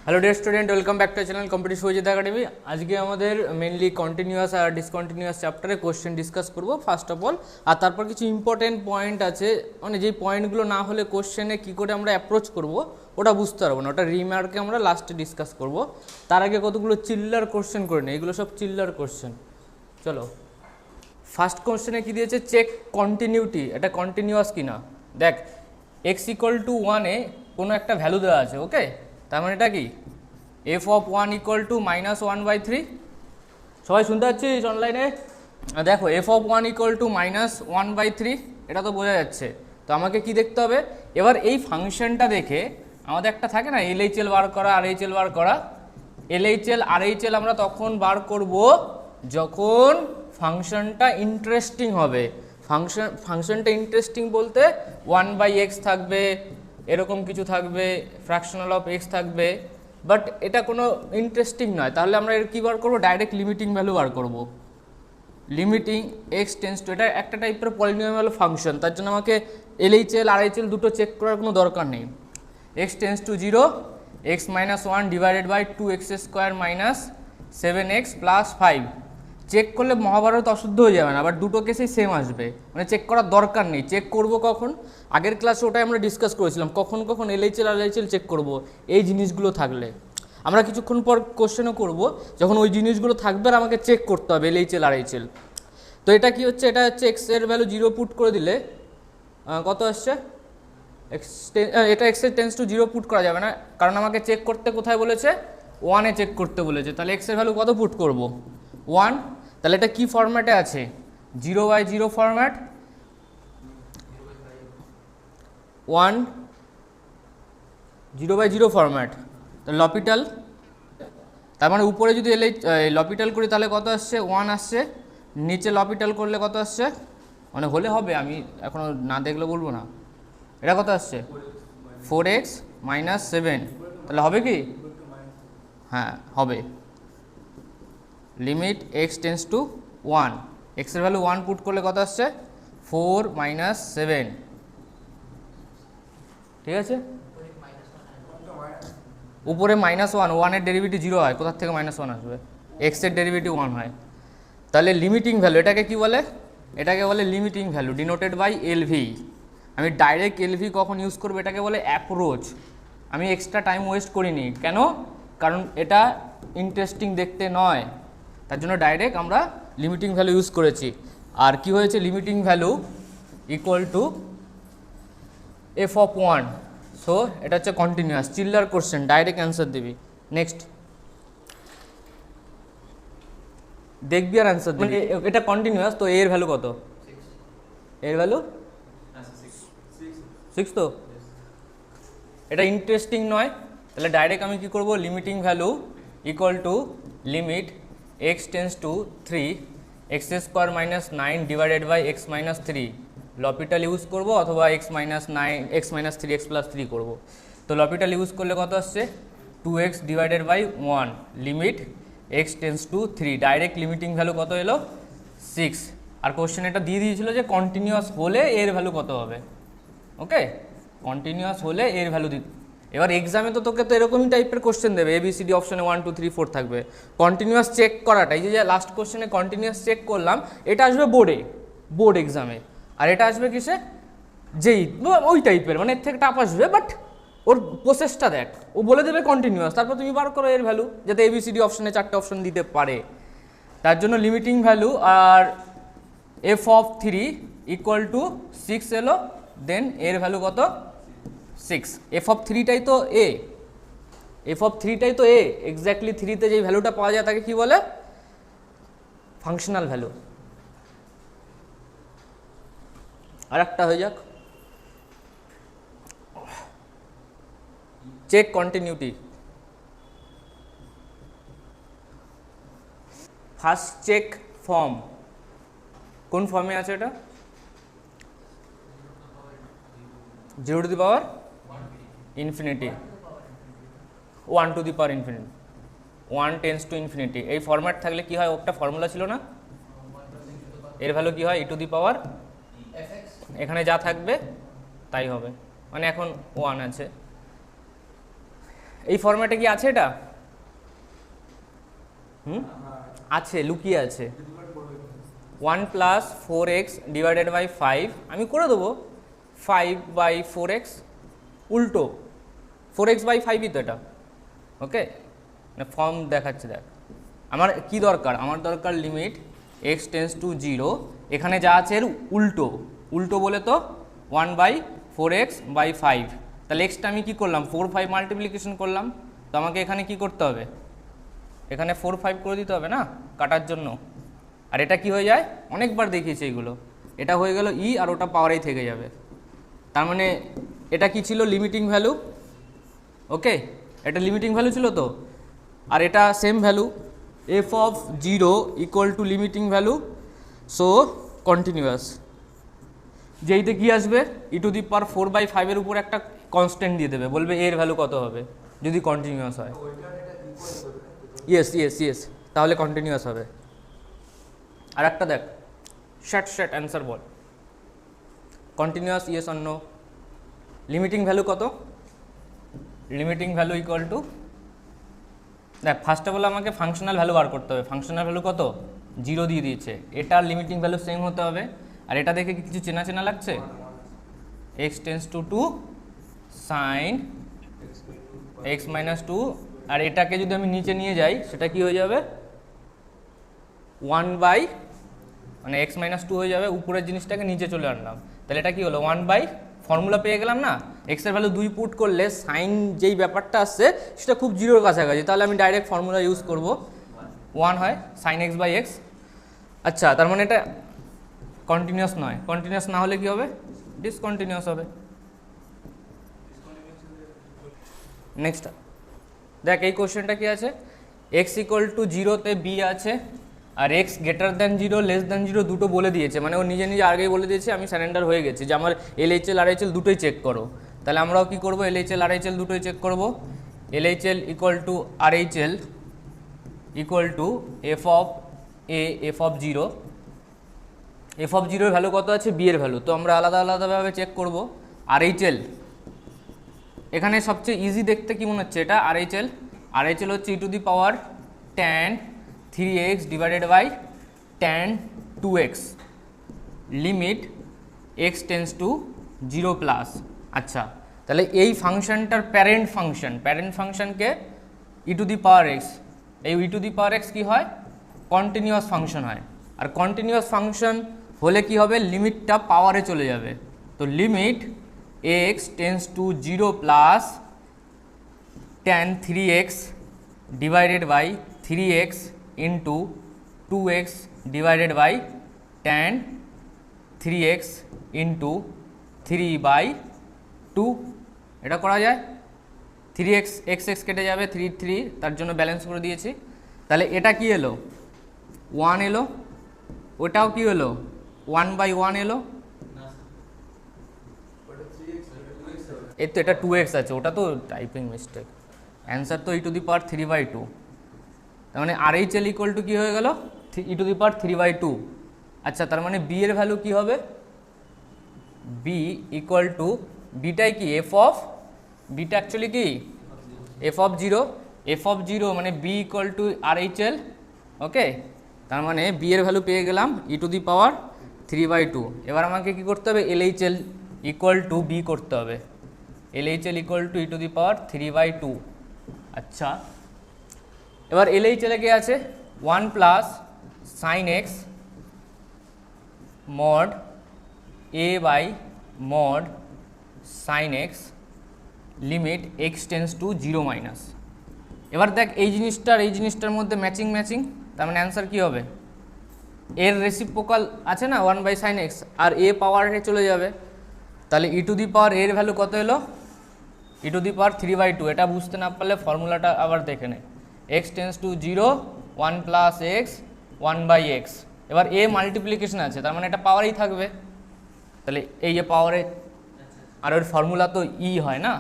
Hello dear student, welcome back to channel competition Sujit academy. আজকে আমাদের mainly continuous আর discontinuous চ্যাপ্টারে question discuss করব first of all, আর তারপর কিছু ইম্পর্টেন্ট পয়েন্ট আছে, মানে যেই পয়েন্টগুলো না হলে কোশ্চেনে কী করে আমরা অ্যাপ্রোচ করব ওটা বুঝতে পারবো না, ওটা রিমার্কে আমরা লাস্টে ডিসকাস করব। তার আগে কতগুলো চিল্লার কোশ্চেন করে নিই, এগুলো সব চিল্লার কোশ্চেন। চলো, ফার্স্ট কোশ্চেনে কী দিয়েছে, চেক কন্টিনিউটি, এটা কন্টিনিউয়াস কিনা। দেখ, এক্স ইকুয়াল টু 1-এ কোনো একটা ভ্যালু দেওয়া আছে, ওকে, তার মানে এটা কি এফ অফ 1 ইকুয়াল টু -1/3। সবাই শুনতে পাচ্ছিস অনলাইনে? দেখো, এফ অফ 1 ইকুয়াল টু -1/3, এটা তো বোঝা যাচ্ছে। তো আমাকে কি দেখতে হবে এবার, এই ফাংশনটা দেখে আমাদের একটা থাকে না এলএইচএল বার করা, আরএইচএল বার করা। এলএইচএল আরএইচএল আমরা তখন বার করব যখন ফাংশনটা ইন্টারেস্টিং হবে। ফাংশনটা ইন্টারেস্টিং বলতে 1/x থাকবে, এরকম কিছু থাকবে, ফ্র্যাকশনাল অফ x থাকবে, বাট এটা কোনো ইন্টারেস্টিং নয়। তাহলে আমরা এর কী বার করবো, ডাইরেক্ট লিমিটিং ভ্যালু বার করব। লিমিটিং এক্স টেন্স টু, এটা একটা টাইপের পলিনোমিয়াল ফাংশন, তার জন্য আমাকে এলএইচএল আরএইচএল দুটো চেক করার কোনো দরকার নেই। X tends to 0, x-1 divided by 2x² minus 7x plus 5। Check করলে মহাভারত অশুদ্ধ হয়ে যাবে না, বাট দুটো কেসেই সেম আসবে, মানে চেক করার দরকার নেই। চেক করব কখন, আগের ক্লাসে ওটাই আমরা ডিসকাস করেছিলাম, কখন কখন এলএইচএল আরএইচএল চেক করব এই জিনিসগুলো থাকলে। আমরা কিছুক্ষণ পর কোশ্চেনও করব যখন ওই জিনিসগুলো থাকবে আর আমাকে চেক করতে হবে এলএইচএল আরএইচএল। তো এটা কি হচ্ছে, এটা হচ্ছে এক্স এর ভ্যালু 0 পুট করে দিলে কত আসছে, এটা এক্স এর টেন্স টু 0 পুট করা যাবে না, কারণ আমাকে চেক করতে কোথায় বলেছে, 1-এ চেক করতে বলেছে। তাহলে এক্স এর ভ্যালু কত পুট করব, 1। তাহলে এটা কি ফরম্যাটে আছে, 0/0 ফরম্যাট, 1 0/0 ফরম্যাট। তো লপিটাল, তার মানে উপরে যদি লপিটাল করি তাহলে কত আসছে, 1 আসছে, নিচে লপিটাল করলে কত আসছে, মানে হলে হবে, আমি এখনও না দেখলে বলবো না। এটা কত আসছে, 4x মাইনাস 7, তাহলে হবে কি, হ্যাঁ হবে। লিমিট এক্স টেন্স টু 1, এক্সের ভ্যালু 1 পুট করলে কত আসছে, 4 মাইনাস 7, ঠিক আছে। উপরে -1, 1-এর ডেরিভেটিভ 0 হয়, কোথার থেকে -1 আসবে, এক্সের ডেরিভেটিভ 1 হয়। তাহলে লিমিটিং ভ্যালু এটাকে কি বলে, এটাকে বলে limiting value denoted by LV. আমি ডাইরেক্ট এলভি কখন ইউজ করবো, এটাকে বলে অ্যাপ্রোচ। আমি এক্সট্রা টাইম ওয়েস্ট করিনি, কেন, কারণ এটা ইন্টারেস্টিং দেখতে নয়, তার জন্য ডাইরেক্ট আমরা লিমিটিং ভ্যালু ইউজ করেছি। আর কি হয়েছে, limiting value equal to F of 1। So এটা হচ্ছে কন্টিনিউয়াস, চিল্লার কোশ্চেন, ডাইরেক্ট অ্যান্সার দিবি। নেক্সট দেখবি আর অ্যান্সার দিবি। এটা কন্টিনিউয়াস, তো এর ভ্যালু কত, এর ভ্যালু 6। তো এটা ইন্টারেস্টিং নয়, তাহলে ডাইরেক্ট আমি কি করব, limiting value equal to limit x tends to 3 x² minus 9 divided by x minus 3। L'Hopital use করব অথবা x মাইনাস 3x প্লাস 3 করবো। তো লপিটাল ইউজ করলে কত আসছে, 2x divided by 1 limit x tends to 3, direct limiting value কত এলো, 6। আর question এটা দিয়ে দিয়েছিল যে কন্টিনিউয়াস হলে এর ভ্যালু কত হবে, ওকে, কন্টিনিউয়াস হলে এর ভ্যালু দিতে। এবার এক্সামে তো তোকে তো এরকমই টাইপের কোশ্চেন দেবে, ABCD অপশনে 1 2 3 4 থাকবে। কন্টিনিউয়াস চেক করাটা, এই যে লাস্ট কোশ্চেনে কন্টিনিউয়াস চেক করলাম, এটা আসবে বোর্ডে, বোর্ড এক্সামে। আর এটা আসবে কিসে, যেই ওই টাইপের, মানে এর থেকে টাপ আসবে, বাট ওর প্রসেসটা দেখ, ও বলে দেবে কন্টিনিউয়াস, তারপর তুমি বার করো এর ভ্যালু, যাতে ABCD অপশনে 4টে অপশন দিতে পারে। তার জন্য লিমিটিং ভ্যালু আর এফ অফ 3 ইকুয়াল টু 6 এলো, দেন এর ভ্যালু কত, 6। এফ অফ 3টাই তো এ, এফ অফ 3টাই তো এ, এক্স্যাক্টলি 3তে যেই ভ্যালুটা পাওয়া যায় তাকে কি বলে, ফাংশনাল ভ্যালু। আর একটা হয়ে যাক, check continuity. First check form কোন ফর্মে আছে, এটা 0 to the power infinity, 1 to the power infinity, 1 tends to infinity. এই ফরম্যাট থাকলে কি হয়, একটা ফর্মুলা ছিল না, এর ভ্যালু কি হয়, e টু দি পাওয়ার, এখানে যা থাকবে তাই হবে। মানে এখন 1 আছে। এই ফরম্যাটে কি আছে এটা? আছে, লুকিয়ে আছে। 1 প্লাস 4x ডিভাইডেড বাই 5, আমি করে দেবো 5/4x, উল্টো 4x/5ই তো এটা। ওকে, ফর্ম দেখাচ্ছে। দেখ আমার কি দরকার, আমার দরকার লিমিট x টেন্স টু 0, এখানে যা আছে এর উল্টো, উল্টো বলে তো 1/4x/5। তাহলে এক্সটা আমি কি করলাম, 4 5 মাল্টিপ্লিকেশন করলাম, তো আমাকে এখানে কি করতে হবে, এখানে 4 5 করে দিতে হবে না কাটার জন্য। আর এটা কি হয়ে যায়, অনেকবার দেখিয়েছি এইগুলো, এটা হয়ে গেল ই আর ওটা পাওয়ারেই থেকে যাবে। তার মানে এটা কি ছিল, লিমিটিং ভ্যালু। ওকে, এটা লিমিটিং ভ্যালু ছিল তো, আর এটা same value f(0) equal to limiting value, so continuous. যেইতে কি আসবে, e⁴/5 এর উপর একটা কনস্ট্যান্ট দিয়ে দেবে, বলবে এর ভ্যালু কত হবে যদি কন্টিনিউয়াস হয়। ইয়েস ইয়েস ইয়েস, তাহলে কন্টিনিউয়াস হবে। আর একটা দেখ, শর্ট অ্যান্সার বল, continuous yes or no. Limiting value কত, লিমিটিং ভ্যালু ইকুয়াল টু, দেখ ফার্স্ট অফ অল আমাকে ফাংশনাল ভ্যালু বার করতে হবে। ফাংশনাল ভ্যালু কত, 0 দিয়ে দিয়েছে, এটার লিমিটিং ভ্যালু সেম হতে হবে। আর এটা দেখে কি কিছু চেনা চেনা লাগছে, x tends to 2 sine x - 2, আর এটাকে যদি আমি নিচে নিয়ে যাই সেটা কি হয়ে যাবে, 1 বাই, মানে x - 2 হয়ে যাবে, উপরের জিনিসটাকে নিচে চলে আনলাম, তাহলে এটা কি হলো 1 বাই, ফর্মুলা পেয়ে গেলাম না, এক্স এর ভ্যালু 2 পুট করলে সাইন যেই ব্যাপারটা আসছে সেটা খুব জিরোর কাছাকাছি, তাহলে আমি ডাইরেক্ট ফর্মুলা ইউজ করব, 1 হয় সাইন x/x। আচ্ছা, তার মানে এটা কন্টিনিউয়াস নয়, কন্টিনিউয়াস না হলে কি হবে, ডিসকন্টিনিউয়াস হবে। নেক্সট দেখ, এই কোশ্চেনটা কি আছে, x = 0-তে b আছে, আর x > 0 <0 দুটো বলে দিয়েছে, মানে ও নিজে নিজে আগেই বলে দিয়েছে, আমি সারেন্ডার হয়ে গেছি যে আমার LHL RHL দুটোই চেক করো। তাহলে আমরাও কি করব, LHL RHL দুটোই চেক করব। LHL = RHL = f(a) f(0), f(0) এর ভ্যালু কত আছে, b এর ভ্যালু, তো আমরা আলাদা আলাদাভাবে চেক করব। RHL এখানে সবচেয়ে ইজি দেখতে কি মনে হচ্ছে, এটা RHL হচ্ছে e⁻tan 3x divided by tan 2x, limit x tends to 0 plus. আচ্ছা, তাহলে এই ফাংশনটার প্যারেন্ট ফাংশনকে e⁻x, এই e⁻x কি হয়, কন্টিনিউয়াস ফাংশন হয়, আর কন্টিনিউয়াস ফাংশন হলে কি হবে, লিমিটটা পাওয়ারে চলে যাবে, তো limit x tends to 0 plus tan 3x divided by 3x into 2x divided by tan 3x into 3/2, এটা করা যায়। 3x x কেটে যাবে, 3 তার জন্য ব্যালেন্স করে দিয়েছি। তাহলে এটা কি এলো, 1 এলো, ওটাও কি হলো 1/1 এলো, এই তো এটা 2x আছে, ওটা তো টাইপিং মিস্টেক, অ্যান্সার তো e⁻3/2। তার মানে RHL = কি হয়ে গেল, e⁻3/2। আচ্ছা, তার মানে b এর ভ্যালু কি হবে, b = bটাই কি bটা অ্যাকচুয়ালি কি f(0) মানে b = RHL। ওকে, তার মানে b এর ভ্যালু পেয়ে গেলাম e⁻3/2। এবার আমাকে কি করতে হবে, LHL = b করতে হবে, LHL = e⁻3/2। আচ্ছা, এবার LHL এ কি আছে, 1 plus sine x mod a by mod sine x limit x tends to 0 minus. এবার দেখ এই জিনিসটার মধ্যে ম্যাচিং, তার মানে অ্যান্সার কী হবে, এর রেসিপ্রোকাল আছে না 1/sin x, আর a পাওয়ারে চলে যাবে, তাহলে e⁻a এর ভ্যালু কত এলো, e⁻3/2। এটা বুঝতে না পারলে ফর্মুলাটা আবার দেখে নে, x tends to 0 1 plus x 1/x, এবার a মাল্টিপ্লিকেশন আছে, তার মানে এটা পাওয়ারেই থাকবে, তাহলে এই যে পাওয়ারে, আর ওর ফর্মুলা তো ই হয় না।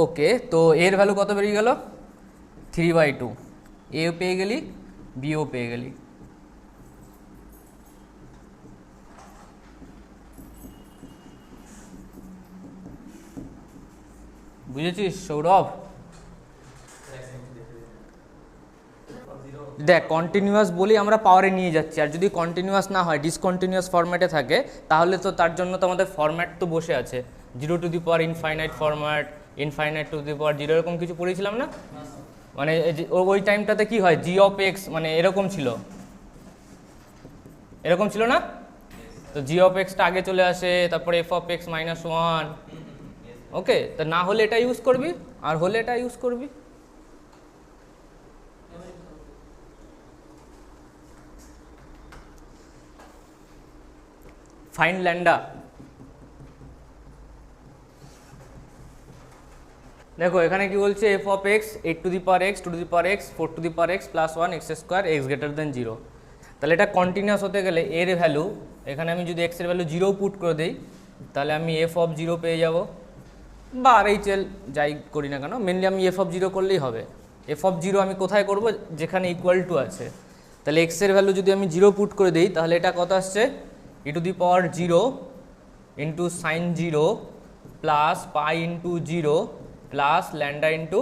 ওকে, তো এর ভ্যালু কত বেরিয়ে গেল, 3/2, এও পেয়ে গেলি বিও পেয়ে গেলি। বুঝেছিস সৌরভ? দেখ কন্টিনিউয়াস বলি আমরা পাওয়ারে নিয়ে যাচ্ছি, আর যদি কন্টিনিউয়াস না হয় ডিসকন্টিনিউয়াস ফরম্যাটে থাকে তাহলে তো তার জন্য তো আমাদের ফরম্যাট তো বসে আছে, 0 to the power infinite format, infinite to the power 0 এরকম কিছু পড়েছিলাম না? মানে ওই টাইমটাতে কি হয় জি অফ এক্স মানে এরকম ছিল, এরকম ছিল না? তো জি অফ এক্সটা আগে চলে আসে, তারপরে f of x minus one. Okay, তো না হলে এটা ইউজ করবি, আর হলে এটা ইউজ করবি। Find lambda. দেখো এখানে কি বলছে, F of x 8 to the power x 2 to the power x 4 to the power x plus 1 x square x greater than 0। তাহলে এটা কন্টিনিউয়াস হতে গেলে এর ভ্যালু, এখানে আমি যদি এক্সের ভ্যালু 0 পুট করে দিই তাহলে আমি এফ অফ 0 পেয়ে যাব, বা আর এইচ এল যাই করি না কেন, মেনলি আমি এফ অফ 0 করলেই হবে। এফ অফ 0 আমি কোথায় করব, যেখানে ইকুয়াল টু আছে। তাহলে এক্সের ভ্যালু যদি আমি 0 পুট করে দিই তাহলে এটা কত আসছে, e to the power 0 into sine 0 plus pi into 0 plus lambda into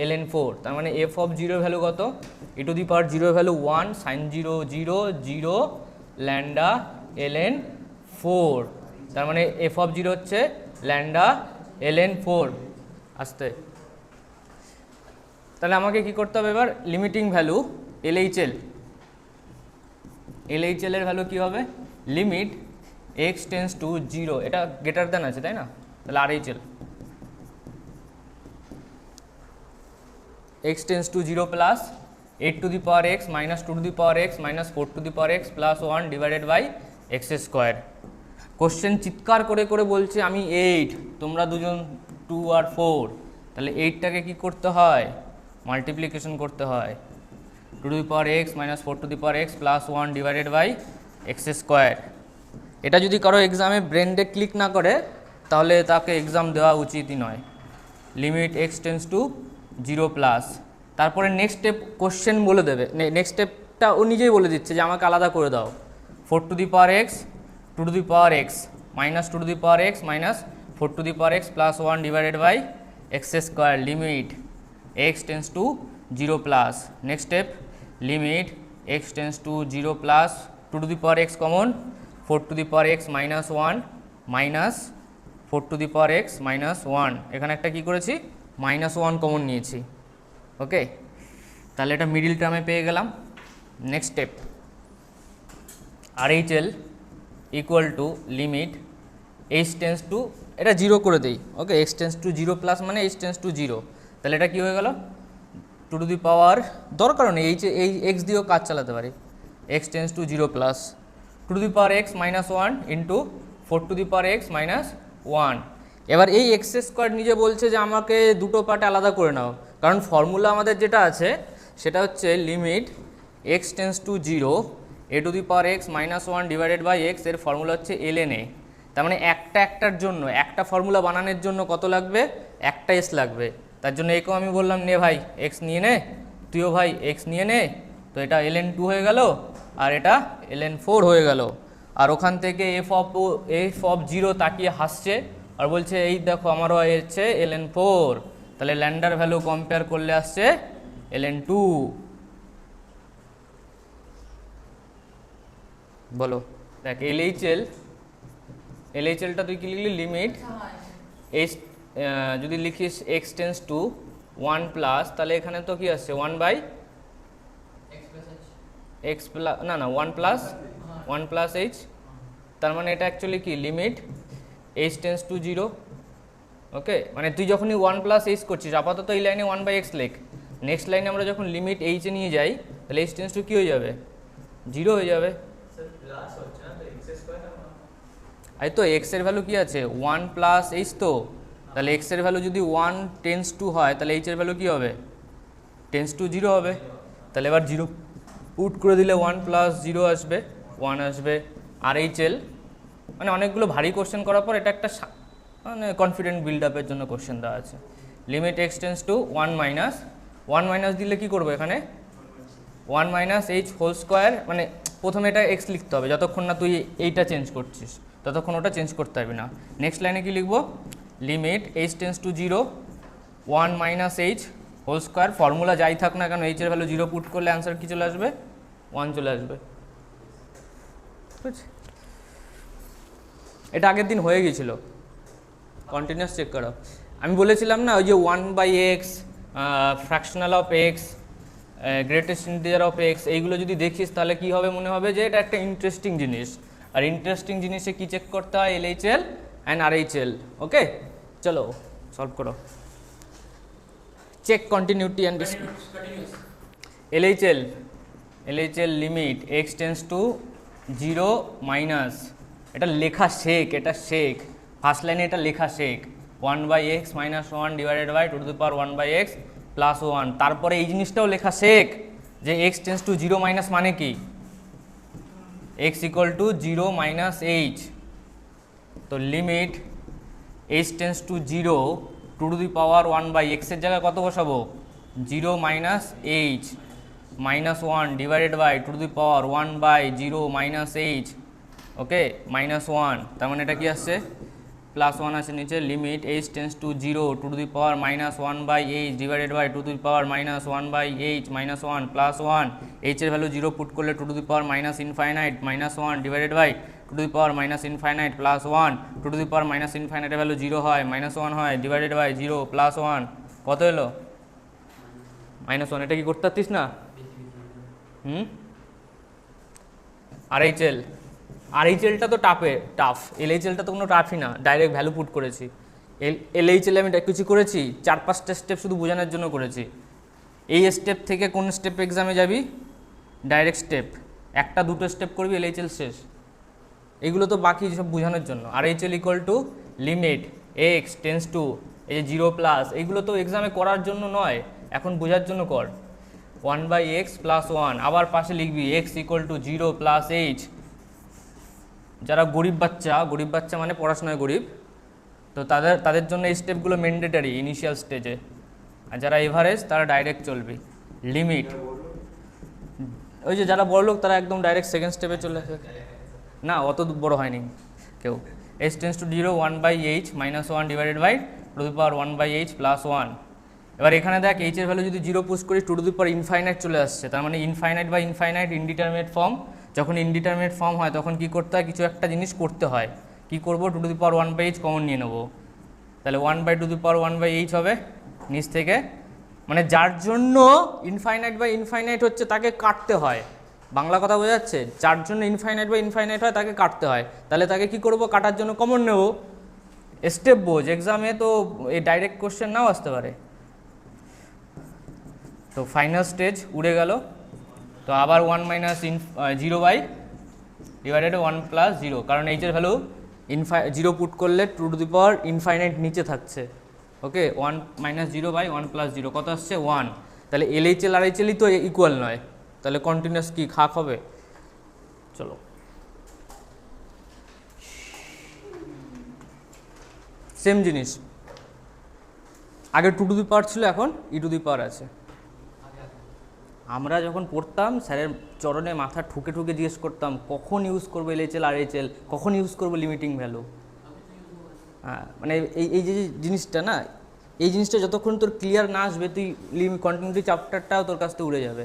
ln 4। তার মানে এফ অফ 0 ভ্যালু কত, e to the power 0 value 1 sine 0 0 0 lambda ln 4। তার মানে এফ অফ 0 হচ্ছে ল্যান্ডা ln 4 আসতে। তাহলে আমাকে কি করতে হবে এবার, লিমিটিং ভ্যালু LHL, LHL এর ভ্যালু কি হবে, লিমিট এক্স টেন্স টু 0, এটা গ্রেটার দেন আছে তাই না, তাহলে RHL x tends to 0 plus 8 to the power x minus 2 to the power x minus 4 to the power x plus 1 divided by x square. Question চিৎকার করে করে বলছে আমি 8, তোমরা দুজন 2 আর 4, তাহলে 8টাকে কি করতে হয়, মাল্টিপ্লিকেশন করতে হয়, 2 to the power x minus 4 to the power x plus 1 divided by x square. এটা যদি কারো এক্সামে ব্রেনডে ক্লিক না করে তাহলে তাকে এক্সাম দেওয়া উচিতই নয়। Limit x tends to 0 plus, তারপরে নেক্সট স্টেপ কোশ্চেন বলে দেবে, নেক্সট স্টেপটা ও নিজেই বলে দিচ্ছে যে আমাকে আলাদা করে দাও, 4 to the power x 2 to the power x minus 2 to the power x minus 4 to the power x plus 1 divided by x square. Limit x tends to 0 plus, next step limit x tends to 0 plus 2 to the power x common 4 to the power x minus 1 minus 4 to the power x minus 1, এখানে একটা কী করেছি minus 1 common নিয়েছি। ওকে, তাহলে এটা middle টার্মে পেয়ে গেলাম। Next step RHL equal to limit h tends two, এটা 0 করে দেই। ওকে, এক্স টেন্স টু 0 প্লাস মানে এইচ টেন্স টু 0, তাহলে এটা কী হয়ে গেল 2 টু দি পাওয়ার, দরকার নেই এই এক্স দিয়েও কাজ চালাতে পারি, x tends to 0 plus 2 to the power x minus 1 into 4 to the power x minus 1। এবার এই এক্স স্কোয়ার নিজে বলছে যে আমাকে দুটো পার্টে আলাদা করে নাও, কারণ ফর্মুলা আমাদের যেটা আছে সেটা হচ্ছে limit x tends to 0 a to the power x minus 1 divided by x, এর ফর্মুলা হচ্ছে ln a। তার মানে একটার জন্য, একটা ফর্মুলা বানানোর জন্য কত লাগবে, একটা এস লাগবে। তার জন্য একেও আমি বললাম নে ভাই এক্স নিয়ে নে, তুইও ভাই এক্স নিয়ে নে, তো এটা ln 2 হয়ে গেল আর এটা ln 4 হয়ে গেল। আর ওখান থেকে এফ অফ 0 তাকিয়ে হাসছে আর বলছে এই দেখো আমারও এসছে ln 4, তাহলে ল্যান্ডার ভ্যালু কম্পেয়ার করলে আসছে ln 2। বলো দেখ LHLটা তুই কি লিখলি, লিমিট এইচ, যদি লিখিস এক্স টেন্স টু 1 প্লাস, তাহলে এখানে তো কি আসছে 1 বাই এক্স প্লাস, না 1 প্লাস এইচ, তার মানে এটা অ্যাকচুয়ালি কি লিমিট এইচ টেন্স টু 0। ওকে, মানে তুই যখনই 1 প্লাস এইচ করছিস আপাতত এই লাইনে 1 বাই এক্স লেখ, নেক্সট লাইনে আমরা যখন লিমিট এইচে নিয়ে যাই তাহলে এইচ টেন্স টু কী হয়ে যাবে 0 হয়ে যাবে। এই তো এক্সের ভ্যালু কি আছে 1 প্লাস এইচ, তো তাহলে এক্সের ভ্যালু যদি 1 টেন্স টু হয় তাহলে এইচের ভ্যালু কী হবে টেন্স টু 0 হবে। তাহলে এবার 0 পুট করে দিলে 1 প্লাস 0 আসবে, 1 আসবে। RHL মানে অনেকগুলো ভারী কোশ্চেন করার পর এটা একটা মানে কনফিডেন্ট বিল্ড আপের জন্য কোশ্চেন দেওয়া আছে। Limit x tends two 1 minus দিলে কি করবো এখানে 1 মাইনাস এইচ হোল স্কোয়ার, মানে প্রথমে এটা এক্স লিখতে হবে যতক্ষণ না তুই এইটা চেঞ্জ করছিস, ততক্ষণ ওটা চেঞ্জ করতে হবে না। নেক্সট লাইনে কি লিখবো, limit h tends to 0 1 minus h whole square, formula যাই থাক না কেন এইচের ভ্যালু 0 পুট করলে অ্যান্সার কী চলে আসবে? 1 চলে আসবে। বুঝছি, এটা আগের দিন হয়ে গিয়েছিল, কন্টিনিউয়াস চেক করো। আমি বলেছিলাম না ওই যে 1/x, fractional of x, greatest integer of x, এইগুলো যদি দেখিস তাহলে কি হবে, মনে হবে যে এটা একটা ইন্টারেস্টিং জিনিস। আর ইন্টারেস্টিং জিনিসে কি চেক করতে হয়? LHL and RHL। ওকে, চলো সলভ করো। Check continuity and LHL limit x tends to 0 minus, এটা লেখা শেখ, এটা শেখ, ফার্স্ট লাইনে এটা লেখা শেখ 1/x minus 1 divided by 2 to the power 1/x plus 1। তারপরে এই জিনিসটাও লেখা শেখ যে x টেন্স টু 0 মাইনাস মানে কি? x equal to 0 minus h। তো limit h tends to 0 2 to the power 1/x এর জায়গায় কত বসাবো? 0 minus h minus 1 divided by 2 to the power 1/0 minus h। Okay, minus 1, তার মানে এটা কি আসছে? প্লাস 1 আছে নিচে। Limit h tends to 0 2 to the power minus 1/h divided by 2 to the power minus 1/h minus 1 plus 1, h এর value 0 put করলে 2 to the power minus infinite minus 1 divided by 2 to the power minus infinite plus 1, 2 to the power minus ইনফাইনাইটের value 0 হয়, minus 1 হয়, divided by 0 plus 1, কত এলো? Minus 1। এটা কি করতে পারতিস না? RHLটা তো টাফ, LHLটা তো কোনো টাফই না, ডাইরেক্ট ভ্যালু পুট করেছি। LHL আমি কিছু করেছি 4-5টা স্টেপ শুধু বোঝানোর জন্য করেছি। এই স্টেপ থেকে কোন স্টেপ এক্সামে যাবি? ডাইরেক্ট স্টেপ, 1-2 স্টেপ করবি, LHL শেষ। এগুলো তো বাকি সব বোঝানোর জন্য। RHL equal to limit x tends two, এই যে 0 প্লাস, এইগুলো তো এক্সামে করার জন্য নয়, এখন বোঝার জন্য কর। 1/x প্লাস 1, আবার পাশে লিখবি x equal to 0 plus h। যারা গরিব বাচ্চা মানে পড়াশোনায় গরিব, তো তাদের জন্য এই স্টেপগুলো ম্যান্ডেটারি ইনিশিয়াল স্টেজে। আর যারা এভারেজ তারা ডাইরেক্ট চলবে। লিমিট, ওই যে যারা বড় লোক তারা একদম ডাইরেক্ট সেকেন্ড স্টেপে চলে আসে না, অত বড় হয়নি কেউ। h tends to 0 1/h minus 1 divided by 2 to the power 1/h plus 1। এবার এখানে দেখ h এর ভ্যালু যদি 0 পুশ করি 2 টু দি পাওয়ার ইনফাইনাইট চলে আসছে, তার মানে ইনফাইনাইট বা ইনফাইনাইট ইনডিটারমিনেট ফর্ম। যখন ইনডিটারমিনেট ফর্ম হয় তখন কি করতে হয়? কিছু একটা জিনিস করতে হয়। কি করব? 2 to the power 1/h common নিয়ে নেব, তাহলে 1/2 টু দি পাওয়ার 1/h হবে নিচ থেকে। মানে যার জন্য ইনফাইনাইট বা ইনফাইনাইট হচ্ছে তাকে কাটতে হয়, বাংলা কথা বোঝা যাচ্ছে? যার জন্য ইনফাইনাইট বা ইনফাইনাইট হয় তাকে কাটতে হয়, তাহলে তাকে কি করব? কাটার জন্য কমন নেব। স্টেপ বোঝ, এক্সামে তো এই ডাইরেক্ট কোশ্চেন নাও আসতে পারে। তো ফাইনাল স্টেজ উড়ে গেল, তো আবার 1 মাইনাস 0 বাই ডিভাইডেড 1 প্লাস 0, কারণ h এর ভ্যালু 0 পুট করলে 2 টু দি পাওয়ার ইনফাইনাইট নিচে থাকছে। ওকে, 1 মাইনাস 0 বাই 1 প্লাস 0 কত আসছে? 1। তাহলে LHL RHLই তো ইকুয়াল নয়, তাহলে কন্টিনিউয়াস কি খাক হবে? চলো সেম জিনিস, আগে 2 টু দি পাওয়ার ছিল, এখন e টু দি পাওয়ার আছে। আমরা যখন পড়তাম স্যারের চরণে মাথা ঠুকে জিজ্ঞেস করতাম কখন ইউজ করবো LHL RHL, কখন ইউজ করবো লিমিটিং ভ্যালু। হ্যাঁ, মানে এই যে জিনিসটা না, এই জিনিসটা যতক্ষণ তোর ক্লিয়ার না আসবে তুই কন্টিনিউটি চ্যাপ্টারটাও তোর কাছ থেকে উড়ে যাবে,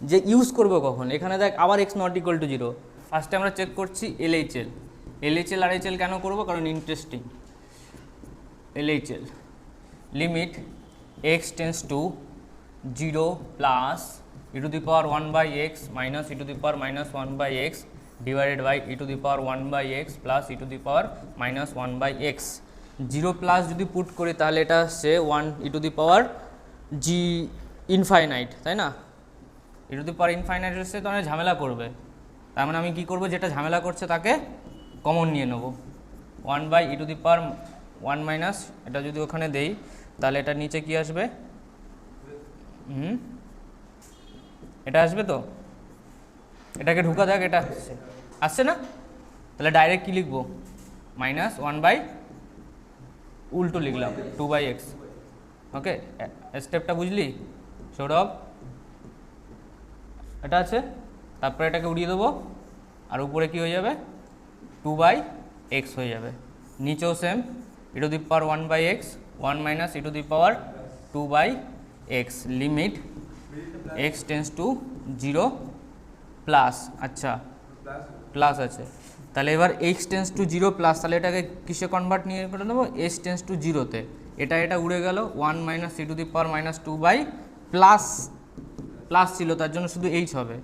যে ইউজ করবো কখন। এখানে দেখ আবার x নট ইকুয়াল টু 0। ফার্স্টে আমরা চেক করছি LHL RHL কেন করবো? কারণ interesting. LHL limit x tends to 0 plus e to the power 1/x minus e to the power minus 1/x divided by e to the power 1/x plus e to the power minus 1/x। 0 plus যদি put করি তাহলে এটা আসছে 1 e to the power g infinite, তাই না? e to the power infinite আসছে তো অনেক ঝামেলা করবে, তার মানে আমি কী করবো? যেটা ঝামেলা করছে তাকে কমন নিয়ে নেব। 1/e two the power 1 minus, এটা যদি ওখানে দেই তাহলে এটা নিচে কি আসবে? এটা আসবে তো, এটাকে ঢুকা দেখ, এটা আসছে না? তাহলে ডাইরেক্ট কী লিখবো? মাইনাস 1/, উল্টো লিখলাম 2/x। ওকে, স্টেপটা বুঝলি সৌরভ? এটা আছে, তারপরে এটাকে উড়িয়ে দেবো, আর উপরে কি হয়ে যাবে? 2/x হয়ে যাবে। নিচেও same, e to the power 1/x 1 minus e to the power 2/x limit x tends to 0 plus, আচ্ছা প্লাস আছে, তাহলে এবার x টেন্স টু 0 প্লাস, তাহলে এটাকে কিসে কনভার্ট নিয়ে করে দেবো, s টেন্স টু 0-তে, এটা উড়ে গেল 1 - e to the power minus 2 by plus plus ছিল তার জন্য শুধু h হবে,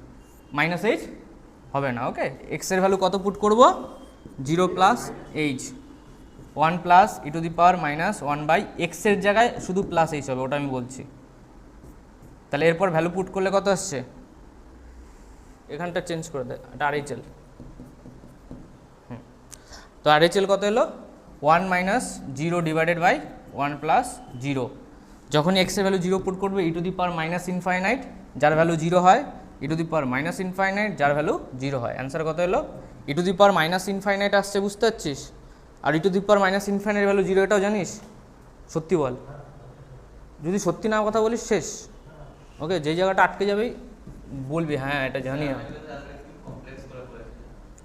মাইনাস h হবে না। ওকে, x এর ভ্যালু কত পুট করব, 0 plus h, 1 plus e to the power minus 1 by x এর জায়গায় শুধু প্লাস h হবে, ওটা আমি বলছি। তাহলে এরপর ভ্যালু পুট করলে কত আসছে, এখানটা চেঞ্জ করে দেয়, এটা RHL। তো RHL কত এলো, 1 - 0 ডিভাইডেড বাই 1 প্লাস 0। যখন x এর ভ্যালু 0 পুট করবে e to the power minus infinite, যার ভ্যালু 0 হয়, e to the power minus infinite, যার ভ্যালু 0 হয়। অ্যান্সার কত এলো, e to the power minus infinite আসছে, বুঝতে পারছিস? আর e to the power minus infinite value 0, এটাও জানিস? সত্যি বল, যদি সত্যি না কথা বলিস শেষ। ওকে, যেই জায়গাটা আটকে যাবে বলবি হ্যাঁ এটা জানি না,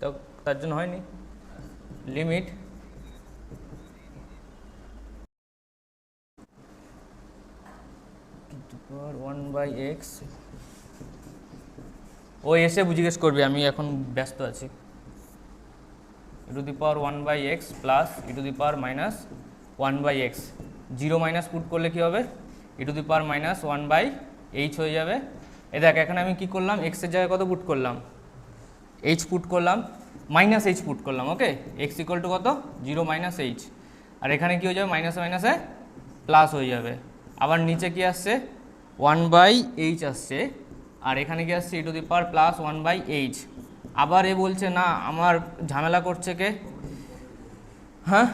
তো তার জন্য হয়নি। লিমিট ওয়ান বাই এক্স, ও এসে জিজ্ঞেস করবি, আমি এখন ব্যস্ত আছি। e to the power 1 by x plus e to the power minus 1 by x, 0 minus put করলে কী হবে, e to the power minus 1 by h হয়ে যাবে। এ দেখ, এখানে আমি কি করলাম, x এর জায়গায় কত পুট করলাম, h পুট করলাম, মাইনাস h পুট করলাম। ওকে, x ইকুয়াল টু কত, 0 মাইনাস h, আর এখানে কি হয়ে যাবে, মাইনাসে মাইনাসে প্লাস হয়ে যাবে। আবার নিচে কি আসছে, 1 বাই এইচ আসছে, আর এখানে কি আসছে, e to the power plus 1 by H. আবার এ বলছে না, আমার ঝামেলা করছে কে, হ্যাঁ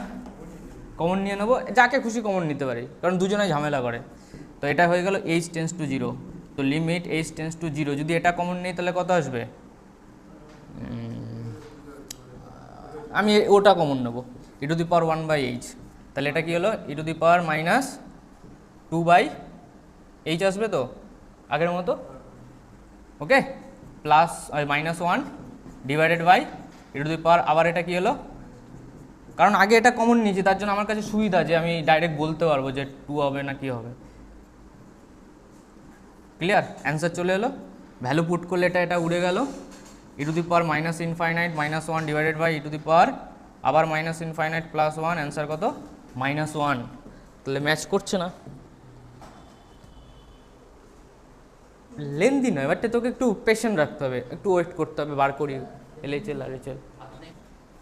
কমন নিয়ে নেবো, যাকে খুশি কমন নিতে পারি, কারণ দুজনে ঝামেলা করে। তো এটা হয়ে গেল h টেন্স টু 0, তো লিমিট h টেন্স টু 0, যদি এটা কমন নেই তাহলে কত আসবে, আমি ওটা কমন নেব, e to the power 1 by H, তাহলে এটা কি হলো, e to the power minus 2 by H আসবে তো আগের মতো। Okay, plus minus 1 divided by e to the power, আবার এটা কি হলো, কারণ আগে এটা কমন নিয়েছি তার জন্য আমার কাছে সুবিধা যে আমি ডাইরেক্ট বলতে পারবো যে 2 হবে না কি হবে। ক্লিয়ার, অ্যান্সার চলে এলো। ভ্যালু পুট করলে এটা উড়ে গেল, e to the power minus infinite minus 1 divided by e to the power আবার মাইনাস ইনফাইনাইট প্লাস 1, অ্যান্সার কত, -1। তাহলে ম্যাচ করছে না, লেন্দি নয়, বাট তোকে একটু পেশেন্ট রাখতে হবে, একটু ওয়েট করতে হবে, বার করি LHL RHL।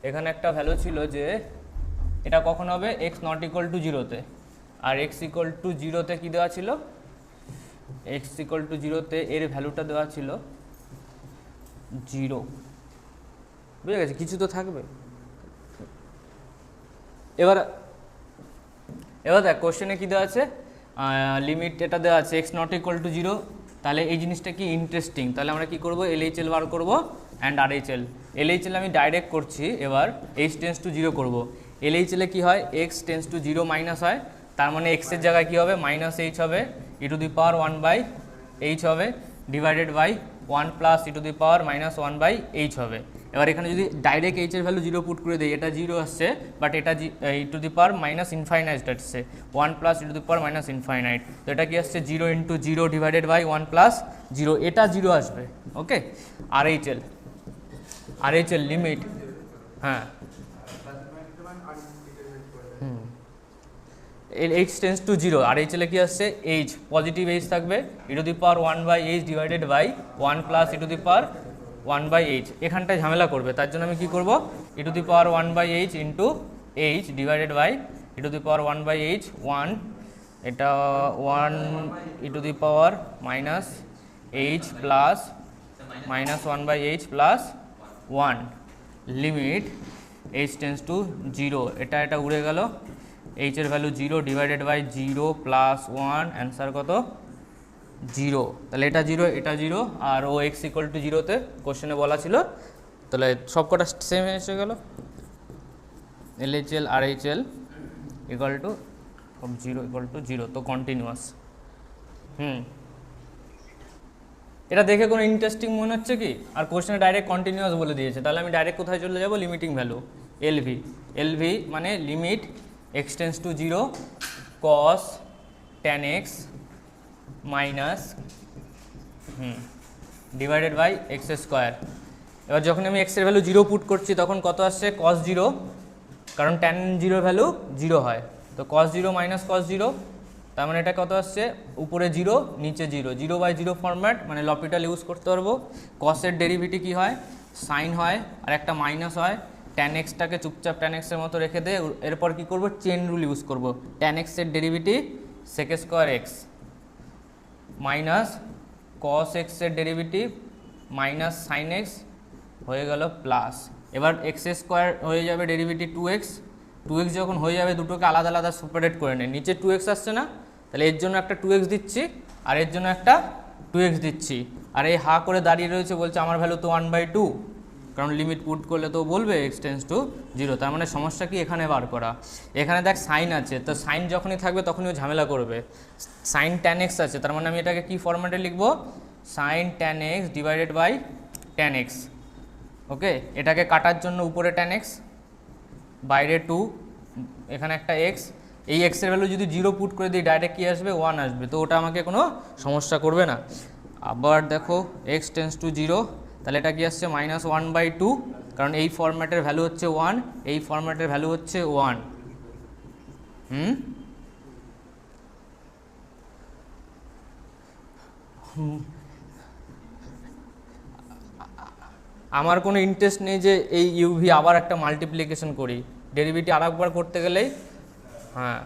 এখানে একটা ভ্যালু ছিল যে এটা কখন হবে, x নট ইকুয়াল টু 0-তে, আর x ইকুয়াল টু 0-তে কী দেওয়া ছিল, x ইকুয়াল টু 0-তে এর ভ্যালুটা দেওয়া ছিল 0, বুঝে গেছে, কিছু তো থাকবে। এবার দেখ কোশ্চেনে কী দেওয়া আছে, লিমিট এটা দেওয়া আছে x নট ইকুয়াল টু 0, তাহলে এই জিনিসটা কি ইন্টারেস্টিং। তাহলে আমরা কি করব, LHL বার করব অ্যান্ড RHL। LHL আমি ডাইরেক্ট করছি, এবার h টেন্স টু 0 করব। LHL এ কী হয়, x টেন্স টু 0 মাইনাস হয়, তার মানে x এর জায়গায় কী হবে, মাইনাস h হবে, e to the power 1 by h হবে, divided by 1 plus e to the power minus 1 by h হবে। এবার এখানে যদি ডাইরেক্ট h এর ভ্যালু 0 পুট করে দিই, এটা 0 আসছে, বাট এটা e to the power minus infinite আসছে, 1 plus e to the power minus infinite, তো এটা কি আসছে 0 ইন্টু 0 ডিভাইডেড বাই 1 প্লাস 0, এটা 0 আসবে। ওকে, RHL লিমিট, হ্যাঁ h টেন্স টু 0, RHL এ কি আসছে, h পজিটিভ h থাকবে, e to the power 1 by h divided by 1 plus e to the power 1 by h, এখানটায় ঝামেলা করবে, তার জন্য আমি কি করব, e to the power 1 by h into h divided by e to the power 1 by h, 1 এটা 1 e to the power minus h plus minus 1 by h plus 1, limit h tends to 0, এটা উড়ে গেল, h এর value 0 divided by 0 plus 1, answer কত, 0। তাহলে এটা 0 এটা 0, আর ও x ইকুয়াল টু 0-তে কোশ্চেনে বলা ছিল, তাহলে সব কটা সেম এসে গেল। LHL RHL equal to 0 equal to 0, তো কন্টিনিউয়াস। এটা দেখে কোনো ইন্টারেস্টিং মনে হচ্ছে কি, আর কোশ্চেনে ডাইরেক্ট কন্টিনিউয়াস বলে দিয়েছে, তাহলে আমি ডাইরেক্ট কোথায় চলে যাব, লিমিটিং ভ্যালু LV মানে limit x tends to 0 cos tan x minus divided by x square. এবার যখন আমি এক্সের ভ্যালু 0 পুট করছি তখন কত আসছে cos 0, কারণ tan 0 ভ্যালু 0 হয়, তো cos 0 মাইনাস cos 0, তার মানে এটা কত আসছে উপরে 0 নিচে 0, 0/0 ফরম্যাট, মানে লপিটাল ইউজ করতে পারবো। কসের ডেরিভেটিভ কী হয়, সাইন হয়, আর একটা মাইনাস হয়। tan এক্সটাকে চুপচাপ tan এক্সের মতো রেখে দে, এরপর কি করব, চেন রুল ইউজ করব। tan এক্সের derivative sec square x minus cos এক্সের ডেরিভেটিভ মাইনাস সাইন এক্স হয়ে গেল প্লাস, এবার এক্স স্কোয়ার হয়ে যাবে ডেরিভেটিভ 2x, 2x যখন হয়ে যাবে দুটোকে আলাদা আলাদা সেপারেট করে নেয়, নিচে 2x আসছে না, তাহলে এর জন্য একটা 2x দিচ্ছি আর এর জন্য একটা 2x দিচ্ছি, আর এই হা করে দাঁড়িয়ে রয়েছে, বলছে আমার ভ্যালু তো 1/2, কারণ লিমিট পুট করলে তো বলবে x টেন্স টু 0, তার মানে সমস্যা কি এখানে বার করা। এখানে দেখ সাইন আছে, তো সাইন যখনই থাকবে তখনই ও ঝামেলা করবে। সাইন tan x আছে, তার মানে আমি এটাকে কি ফরম্যাটে লিখবো, sine tan x divided by tan x। Okay, এটাকে কাটার জন্য উপরে tan x, বাইরে 2, এখানে একটা x, এই x এর ভ্যালু যদি 0 পুট করে দিই ডাইরেক্ট কি আসবে 1 আসবে, তো ওটা আমাকে কোনো সমস্যা করবে না। আবার দেখো x টেন্স টু 0, তাহলে এটা কি আসছে -1/2, কারণ এই ফরম্যাটের ভ্যালু হচ্ছে 1, এই ফরম্যাটের ভ্যালু হচ্ছে 1। আমার কোনো ইন্টারেস্ট নেই যে এই ইউভি আবার একটা মাল্টিপ্লিকেশন করি, ডেরিভেটিভ আরেকবার করতে গেলেই, হ্যাঁ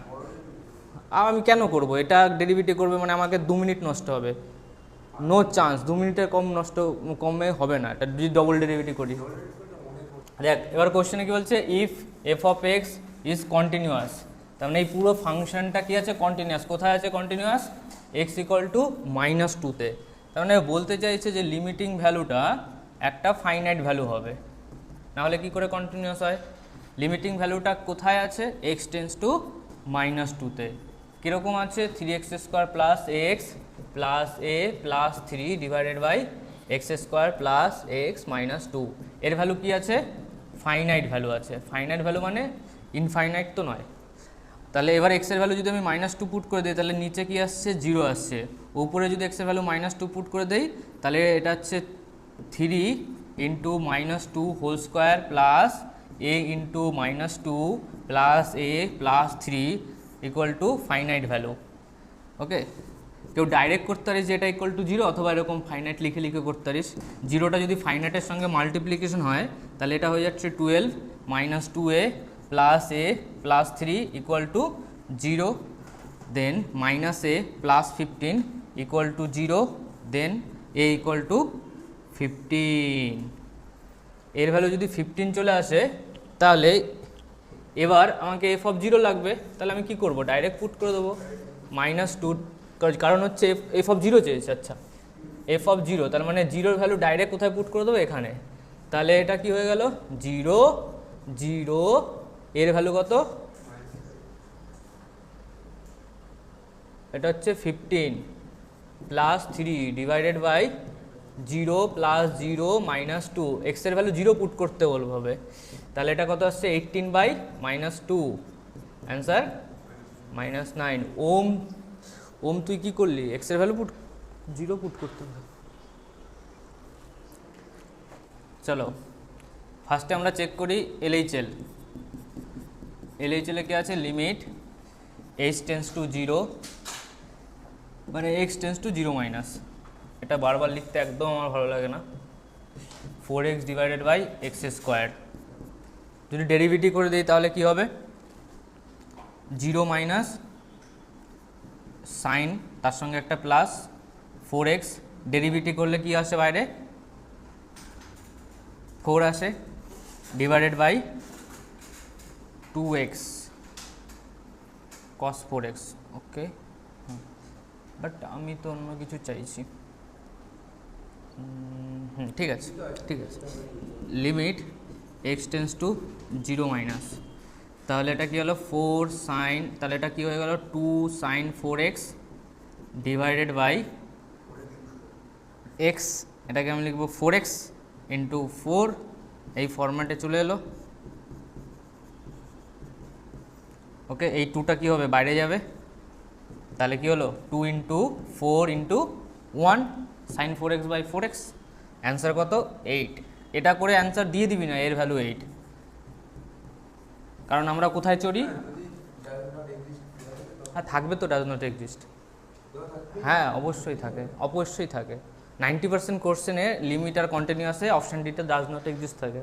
আমি কেন করব, এটা ডেরিভেটিভ করবে মানে আমাকে 2 মিনিট নষ্ট হবে, নো চান্স, 2 মিনিটের কমে হবে না, এটা যদি ডবল ডেরিভেটিভ করি। দেখ এবার কোশ্চেনে কি বলছে, if F of x is continuous, তার মানে এই পুরো ফাংশনটা কি আছে কন্টিনিউয়াস, কোথায় আছে কন্টিনিউয়াস, এক্স ইকুয়াল টু -2তে, তার মানে বলতে চাইছে যে লিমিটিং ভ্যালুটা একটা ফাইনাইট ভ্যালু হবে, নাহলে কি করে কন্টিনিউয়াস হয়। লিমিটিং ভ্যালুটা কোথায় আছে, এক্স টেন্স টু -2তে, কীরকম আছে 3x² plus X plus A plus 3 divided by x² plus X minus 2, এর ভ্যালু কি আছে, ফাইনাইট ভ্যালু আছে। ফাইনাইট ভ্যালু মানে ইনফাইনাইট তো নয়। তাহলে এবার x এর ভ্যালু যদি আমি -2 পুট করে দিই তাহলে নিচে কি আসছে 0 আসছে, উপরে যদি x এর ভ্যালু -2 পুট করে দেই তাহলে এটা হচ্ছে 3 into -2 whole square plus a into -2 plus a plus 3 equal to finite value. Okay, কেউ ডাইরেক্ট করতে পারিস যে এটা ইকুয়াল টু 0, অথবা এরকম ফাইনাইট লিখে লিখে করতে পারিস। 0টা যদি ফাইনাইটের সঙ্গে মাল্টিপ্লিকেশন হয় তাহলে এটা হয়ে যাচ্ছে 12 -2a plus a plus 3 equal to 0, then -a plus 15 equal to 0, then a equal to 15। এর ভ্যালু যদি 15 চলে আসে তাহলে এবার আমাকে f(0) লাগবে, তাহলে আমি কি করব, ডাইরেক্ট পুট করে দেবো -2, কারণ হচ্ছে f(0) চেয়েছে। আচ্ছা f(0), তার মানে 0 ভ্যালু ডাইরেক্ট কোথায় পুট করে দেবো, এখানে, তাহলে এটা কি হয়ে গেল 0 0, এর ভ্যালু কত, এটা হচ্ছে 15 plus 3 divided by 0 plus 0 -2, x এর ভ্যালু 0 পুট করতে বলবো হবে, তাহলে এটা কত আসছে 18/-2, অ্যান্সার -9। ওম তুই কি করলি, x এর ভ্যালু 0 পুট করতে হবে। চলো ফার্স্টে আমরা চেক করি LHL। LHL এ কি আছে, লিমিট h টেন্স টু 0 মানে x টেন্স টু 0-, এটা বারবার লিখতে একদম আমার ভালো লাগে না, 4x ডিভাইডেড বাই x²। যদি ডেরিভেটিভ করে দিই তাহলে কি হবে, 0 সাইন, তার সঙ্গে একটা প্লাস 4x, ডেরিভেটিভ করলে কি আসে বাইরে 4 আসে, divided by 2x cos 4x। Okay, but আমি তো অন্য কিছু চাইছি, ঠিক আছে ঠিক আছে, লিমিট x টেন্স টু 0-, তাহলে এটা কি হলো 4 সাইন, তাহলে এটা কি হয়ে গেল 2 sign 4x divided by x, এটাকে আমি লিখবো 4x ইন্টু 4, এই ফরম্যাটে চলে এলো। ওকে, এই 2টা কী হবে, বাইরে যাবে, তাহলে কি হলো 2 into 4 into 1 sine 4x by 4x, answer কত 8। এটা করে অ্যান্সার দিয়ে দিবি না, এর ভ্যালু 8, কারণ আমরা কোথায় চড়ি? হ্যাঁ থাকবে তো, ডাজ নট এক্সিস্ট, হ্যাঁ অবশ্যই থাকে, অবশ্যই থাকে। 90% কোশ্চেনে লিমিট আর কন্টিনিউয়াসে অপশান ডিতে ডাজ নট এক্সিস্ট থাকে।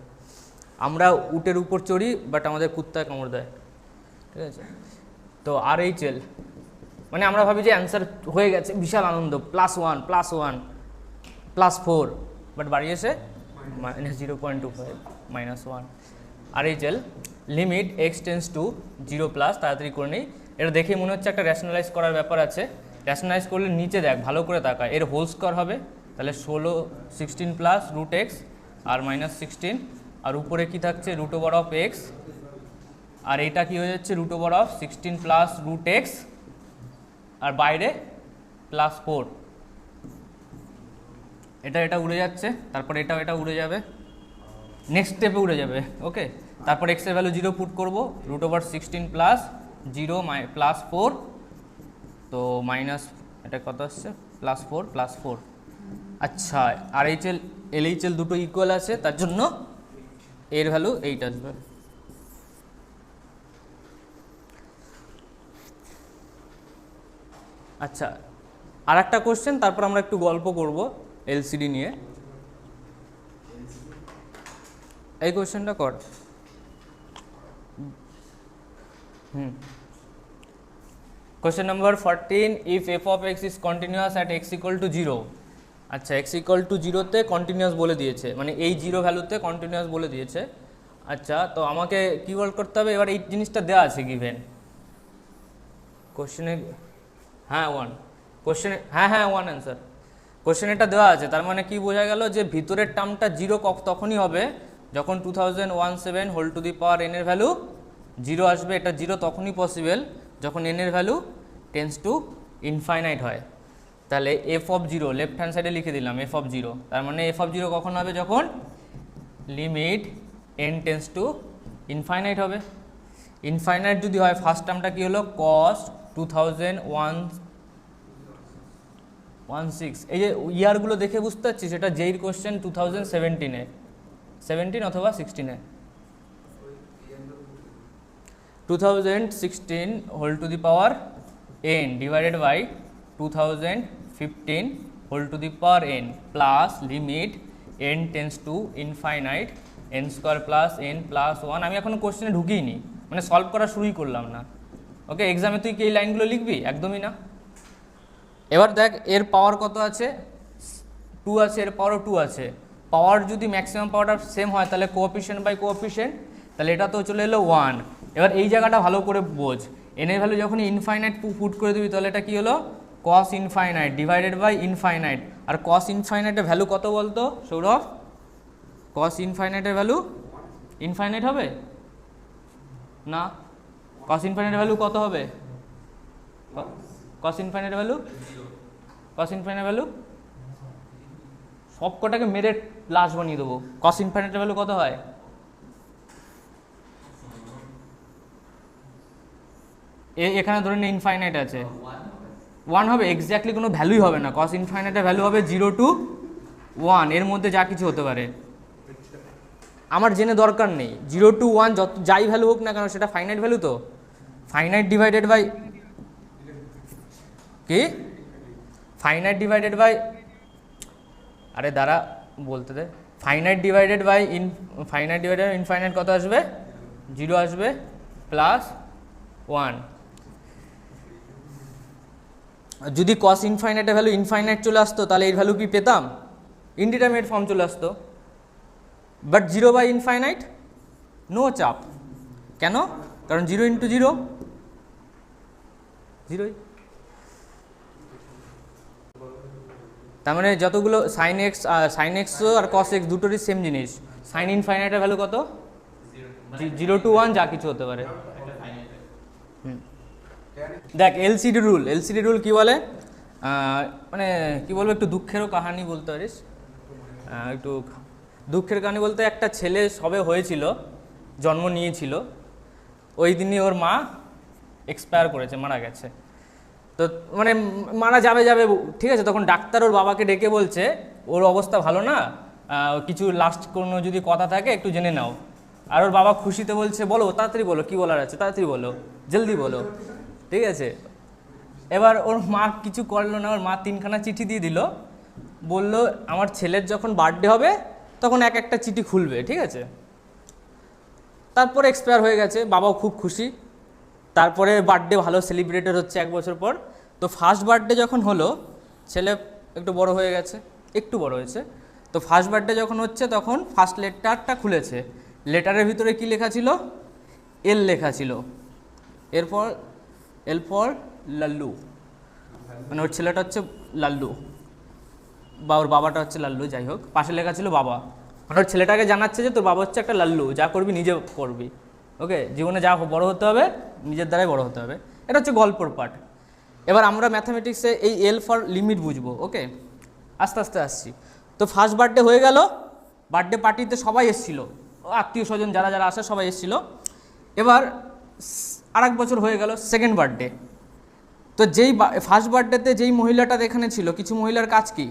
আমরা উটের উপর চড়ি বাট আমাদের কুত্তায় কামড় দেয়, ঠিক আছে? তো RHL মানে আমরা ভাবি যে অ্যান্সার হয়ে গেছে, বিশাল আনন্দ, +1 +1 +4, বাট বাড়ি এসে -0.25 -1। RHL limit x tends to 0+, তাড়াতাড়ি করে নিই। এটা দেখে মনে হচ্ছে একটা র্যাশনালাইজ করার ব্যাপার আছে। র্যাশনালাইজ করলে নিচে দেখ, ভালো করে তাকা, এর হোল স্কোয়ার হবে, তাহলে 16 প্লাস √x আর -16, আর উপরে কি থাকছে √x, আর এটা কি হয়ে যাচ্ছে √16 প্লাস √x, আর বাইরে +4, এটা উড়ে যাচ্ছে, তারপর এটা উড়ে যাবে, নেক্সট স্টেপে উড়ে যাবে, ওকে। তারপর x এর ভ্যালু 0 পুট করবো, √16 প্লাস 0 +4, তো মাইনাস এটা কত আসছে +4 আচ্ছা। RHL LHL দুটো ইকুয়াল আছে, তার জন্য এর ভ্যালু 8 আসবে। আচ্ছা, আর একটা কোশ্চেন, তারপর আমরা একটু গল্প করব LCD নিয়ে। এই কোশ্চেনটা কর। Question number 14, if f of x is continuous at x equal to 0। আচ্ছা, x equal to 0-তে কন্টিনিউয়াস বলে দিয়েছে, মানে এই 0 ভ্যালুতে কন্টিনিউয়াস বলে দিয়েছে। আচ্ছা, তো আমাকে কি বল করতে হবে এবার? এই জিনিসটা দেওয়া আছে গিভেন কোশ্চেনে, হ্যাঁ 1 কোশ্চেনে, হ্যাঁ 1 অ্যান্সার। কোশ্চেন এটা দেওয়া আছে, তার মানে কি বোঝা গেল যে ভিতরের টার্মটা 0 তখনই হবে যখন 2017 whole to the power n এর ভ্যালু 0 আসবে। এটা 0 তখনই পসিবল যখন n এর ভ্যালু টেন্স টু ইনফাইনাইট হয়। তাহলে f of 0 লেফট হ্যান্ড সাইডে লিখে দিলাম f of 0, তার মানে f of 0 কখন হবে? যখন limit n tends to infinite হবে। ইনফাইনাইট যদি হয়, ফার্স্ট টার্মটা কি হলো cos 2016, এই যে ইয়ারগুলো দেখে বুঝতে পারছিস, এটা যেই কোশ্চেন 2017-এ, 17 অথবা 16-এ, 2016 whole to the power n divided by 2015 whole to the power n plus limit n tends to infinite n square plus n plus 1। আমি এখনো কোশ্চেনে ঢুকিনি, মানে সলভ করা শুরুই করলাম না, ওকে। এক্সামে তুই কি এই লাইনগুলো লিখবি? একদমই না। এবার দেখ এর পাওয়ার কত আছে, 2 আছে, এর পাওয়ারও 2 আছে। পাওয়ার যদি ম্যাক্সিমাম পাওয়ারটা সেম হয় তাহলে কোএফিশিয়েন্ট বাই কোএফিশিয়েন্ট, তাহলে এটা তো চলে এলো 1। এবার এই জায়গাটা ভালো করে বোঝ, n এর ভ্যালু যখন ইনফাইনাইট পুট করে দিবি তাহলে এটা কি হলো cos infinite divided by infinite. আর cos ইনফাইনাইটের ভ্যালু কত বলতো সৌরভ? cos ইনফাইনাইটের ভ্যালু ইনফাইনাইট হবে না, cos ইনফাইনাইটের ভ্যালু কত হবে? cos ইনফাইনাইটের ভ্যালু সব কটাকে মেরে লাশ বানিয়ে দেবো। cos ইনফাইনাইটের ভ্যালু কত হয়? এখানে ধরে নিন ইনফাইনাইট আছে, 1 হবে, এক্স্যাক্টলি কোনো ভ্যালুই হবে না। cos ইনফাইনাইটের ভ্যালু হবে 0 to 1, এর মধ্যে যা কিছু হতে পারে, আমার জেনে দরকার নেই। 0 to 1 যত যাই ভ্যালু হোক না কেন, সেটা ফাইনাইট ভ্যালু, তো ফাইনাইট ডিভাইডেড বাই কি, ফাইনাইট ডিভাইডেড বাই, আরে দ্বারা বলতে দে, ফাইনাইট ডিভাইডেড বাই ইনফাইনাইট কত আসবে? 0 আসবে প্লাস 1। যদি cos ইনফাইনাইটের ভ্যালু ইনফাইনাইট চলে আসতো তাহলে এর ভ্যালু কি পেতাম? ইনডিটারমিনেট ফর্ম চলে আসতো। বাট 0 বাই ইনফাইনাইট নো চাপ, কেন? কারণ 0 ইন্টু 0 0ই। তার মানে যতগুলো সাইন এক্স আর cos x দুটোরই সেম জিনিস। সাইন ইনফাইনাইটের ভ্যালু কত? 0 to 1 যা কিছু হতে পারে। দেখ এলসিডি রুল কি বলে, মানে কি বলবো, একটু দুঃখেরও কাহিনী বলতে পারিস। একটু দুঃখের কাহিনী বলতে, একটা ছেলে সবে হয়েছিল, জন্ম নিয়েছিল, ওই দিনই ওর মা এক্সপায়ার করেছে, মারা গেছে। তো তো মানে মারা যাবে যাবে, ঠিক আছে। তখন ডাক্তার ওর বাবাকে ডেকে বলছে ওর অবস্থা ভালো না, কিছু লাস্ট কোনো যদি কথা থাকে একটু জেনে নাও। আর ওর বাবা খুশিতে বলছে বলো তাড়াতাড়ি বলো, কী বলার আছে তাড়াতাড়ি বলো, জলদি বলো, ঠিক আছে। এবার ওর মা কিছু করলো না, ওর মা 3খানা চিঠি দিয়ে দিল, বলল আমার ছেলের যখন বার্থডে হবে তখন এক একটা চিঠি খুলবে, ঠিক আছে। তারপরে এক্সপায়ার হয়ে গেছে, বাবাও খুব খুশি। তারপরে বার্থডে ভালো সেলিব্রেটেড হচ্ছে 1 বছর পর। তো ফার্স্ট বার্থডে যখন হলো, ছেলে একটু বড় হয়ে গেছে, একটু বড় হয়েছে। তো ফার্স্ট বার্থডে যখন হচ্ছে তখন ফার্স্ট লেটারটা খুলেছে, লেটারের ভিতরে কি লেখা ছিল, এল লেখা ছিল। এরপর এল ফর লাল্লু, মানে ওর ছেলেটা হচ্ছে লাল্লু বা ওর বাবাটা হচ্ছে লাল্লু, যাই হোক, পাশে লেখা ছিল বাবা। মানে ওর ছেলেটাকে জানাচ্ছে যে তোর বাবা হচ্ছে একটা লাল্লু, যা করবি নিজে করবি, ওকে, জীবনে যা বড় হতে হবে নিজের দ্বারাই বড় হতে হবে। এটা হচ্ছে গল্পর পার্ট। এবার আমরা ম্যাথামেটিক্সে এই এল ফর লিমিট বুঝবো, ওকে, আস্তে আস্তে আসছি। তো ফার্স্ট বার্থডে হয়ে গেল, বার্থডে পার্টিতে সবাই এসেছিল, আত্মীয় স্বজন যারা যারা আসে সবাই এসেছিল। এবার আর1 বছর হয়ে গেল, সেকেন্ড বার্থডে। তো যেই ফার্স্ট বার্থডেতে যেই মহিলাটা এখানে ছিল, কিছু মহিলার কাজ কি,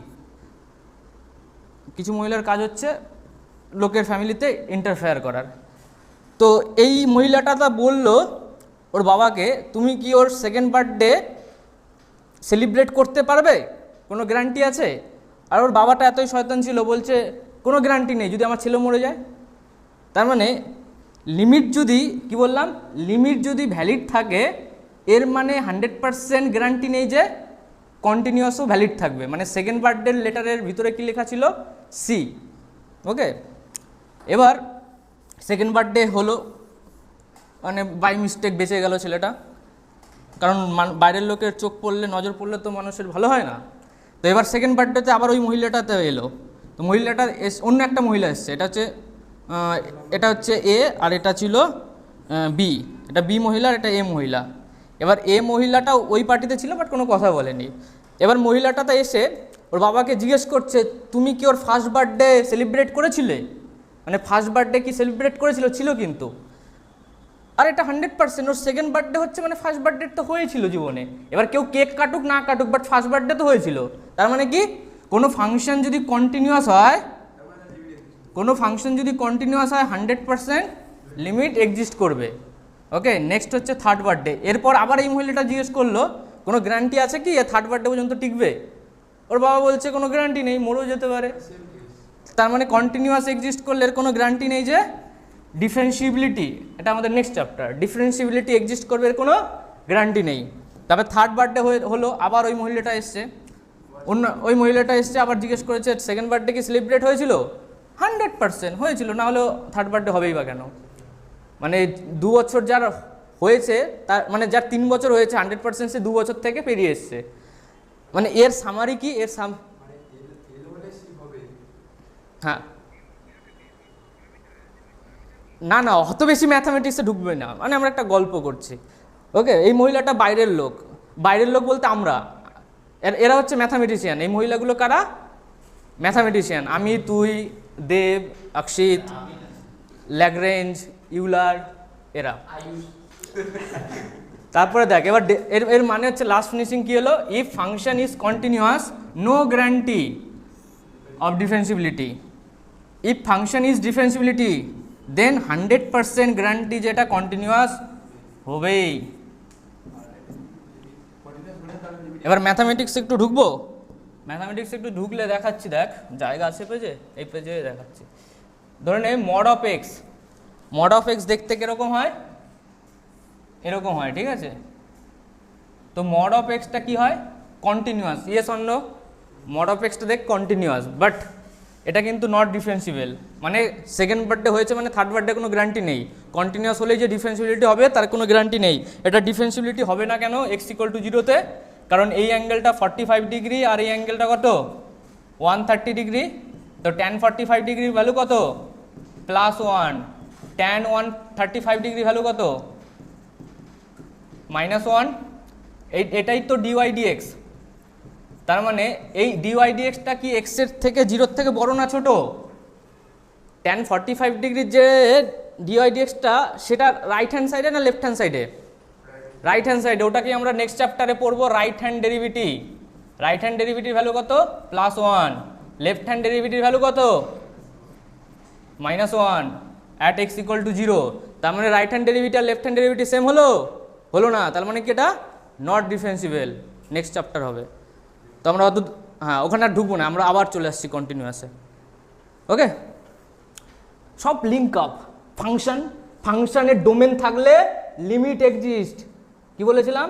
কিছু মহিলার কাজ হচ্ছে লোকের ফ্যামিলিতে ইন্টারফেয়ার করার। তো এই মহিলাটা বলল ওর বাবাকে, তুমি কি ওর সেকেন্ড বার্থডে সেলিব্রেট করতে পারবে, কোনো গ্যারান্টি আছে? আর ওর বাবাটা এতই শয়তান ছিল, বলছে কোনো গ্যারান্টি নেই, যদি আমার ছেলে মরে যায়। তার মানে লিমিট যদি, কি বললাম, লিমিট যদি ভ্যালিড থাকে এর মানে 100% গ্যারান্টি নেই যে কন্টিনিউয়াসও ভ্যালিড থাকবে। মানে সেকেন্ড বার্থডে লেটারের ভিতরে কি লেখা ছিল, সি, ওকে। এবার সেকেন্ড বার্থডে হলো, মানে বাই মিস্টেক বেঁচে গেল ছেলেটা, কারণ বাইরের লোকের চোখ পড়লে, নজর পড়লে তো মানুষের ভালো হয় না। তো এবার সেকেন্ড বার্থডেতে আবার ওই মহিলাটাতে এলো, তো মহিলাটা অন্য একটা মহিলা এসছে, এটা হচ্ছে এ আর এটা ছিল বি, এটা বি মহিলা আর এটা এ মহিলা। এবার এ মহিলাটা ওই পার্টিতে ছিল বাট কোনো কথা বলেনি। এবার মহিলাটাতে এসে ওর বাবাকে জিজ্ঞেস করছে তুমি কি ওর ফার্স্ট বার্থডে সেলিব্রেট করেছিলে, মানে ফার্স্ট বার্থডে কি সেলিব্রেট করেছিল, ছিল কিন্তু। আর এটা 100% ওর সেকেন্ড বার্থডে হচ্ছে, মানে ফার্স্ট বার্থডে তো হয়েছিল জীবনে। এবার কেউ কেক কাটুক না কাটুক, বাট ফার্স্ট বার্থডে তো হয়েছিল। তার মানে কি, কোনো ফাংশন যদি কন্টিনিউয়াস হয়, কোনো ফাংশন যদি কন্টিনিউয়াস হয় 100% লিমিট এক্সিস্ট করবে, ওকে। নেক্সট হচ্ছে থার্ড বার্থডে। এরপর আবার এই মহিলাটা জিজ্ঞেস করলো কোনো গ্যারান্টি আছে কি এ থার্ড বার্থডে পর্যন্ত টিকবে? ওর বাবা বলছে কোনো গ্যারান্টি নেই, মরেও যেতে পারে। তার মানে কন্টিনিউয়াস এক্সিস্ট করলে এর কোনো গ্যারান্টি নেই যে ডিফারেন্সিবিলিটি, এটা আমাদের নেক্সট চ্যাপ্টার, ডিফারেন্সিবিলিটি এক্সিস্ট করবে এর কোনো গ্যারান্টি নেই। তারপরে থার্ড বার্থডে হলো, আবার ওই মহিলাটা এসছে, ওই মহিলাটা এসছে, আবার জিজ্ঞেস করেছে সেকেন্ড বার্থডে কি সেলিব্রেট হয়েছিল? 100% হয়েছিল, না হলেও থার্ড বার্থডে হবেই বা কেন? মানে 2 বছর যার হয়েছে, তার মানে যার 3 বছর হয়েছে 100% সে 2 বছর থেকে পেরিয়ে এসছে। মানে এর সামারি কি, এর হ্যাঁ, না না অত বেশি ম্যাথামেটিক্সে ঢুকবে না, মানে আমরা একটা গল্প করছি, ওকে। এই মহিলাটা বাইরের লোক, বাইরের লোক বলতে আমরা, এরা হচ্ছে ম্যাথামেটিশিয়ান। এই মহিলাগুলো কারা? ম্যাথামেটিশিয়ান, আমি, তুই, দেব, অক্ষিত, ল্যাগ্রেঞ্জ, ইউলার, এরা। তারপরে দেখ, এবার এর মানে হচ্ছে লাস্ট ফিনিশিং কি হলো, if function is continuous no guarantee of differentiability, if function is differentiability then 100% guarantee যেটা কন্টিনিউয়াস হবেই। এবার ম্যাথামেটিক্স একটু ঢুকবো, ম্যাথামেটিক্স একটু ঢুকলে দেখাচ্ছি, দেখ জায়গা আছে পেজে, এই পেজে দেখাচ্ছি। ধরে নে mod of x, mod of x দেখতে কিরকম হয়, এরকম হয়, ঠিক আছে। তো মড অফ এক্সটা কি হয়, continuous, yes or no? Mod of এক্সটা দেখ কন্টিনিউয়াস, বাট এটা কিন্তু নট ডিফারেন্সিবল। মানে সেকেন্ড বার্থডে হয়েছে মানে থার্ড বার্থডে কোনো গ্যারান্টি নেই, কন্টিনিউয়াস হলেই যে ডিফারেন্সিবিলিটি হবে তার কোনো গ্যারান্টি নেই। এটা ডিফারেন্সিবিলিটি হবে না কেন x = 0-তে, কারণ এই অ্যাঙ্গেলটা 45 ডিগ্রি আর এই অ্যাঙ্গেলটা কত 130 ডিগ্রি। তো tan 45 ডিগ্রির ভ্যালু কত, +1, tan 135 ডিগ্রি ভ্যালু কত, -1। এটাই তো dy dx। তার মানে এই dy dxটা কি x এর থেকে 0-র থেকে বড় না ছোট? tan 45 ডিগ্রির যে dy dxটা সেটা রাইট হ্যান্ড সাইডে না লেফট হ্যান্ড সাইডে? রাইট হ্যান্ড সাইডে ওটাকে আমরা নেক্সট চ্যাপ্টারে পড়বো right hand derivative. Right hand derivative value কত? +1। লেফট হ্যান্ড ডেরিভেটিভ ভ্যালু কত? -1 অ্যাট x = 0। তার মানে রাইট হ্যান্ড ডেরিভেটিভ আর লেফট হ্যান্ড ডেরিভেটিভ সেম হলো না, তার মানে কি এটা নট ডিফারেন্সিবল। নেক্সট চ্যাপ্টার হবে, তো আমরা অত ওখানে আর ঢুকবো না, আমরা আবার চলে আসছি কন্টিনিউয়াসে। ওকে, সব লিঙ্ক আপ। ফাংশনের ডোমেন থাকলে লিমিট এক্সিস্ট। কি বলেছিলাম?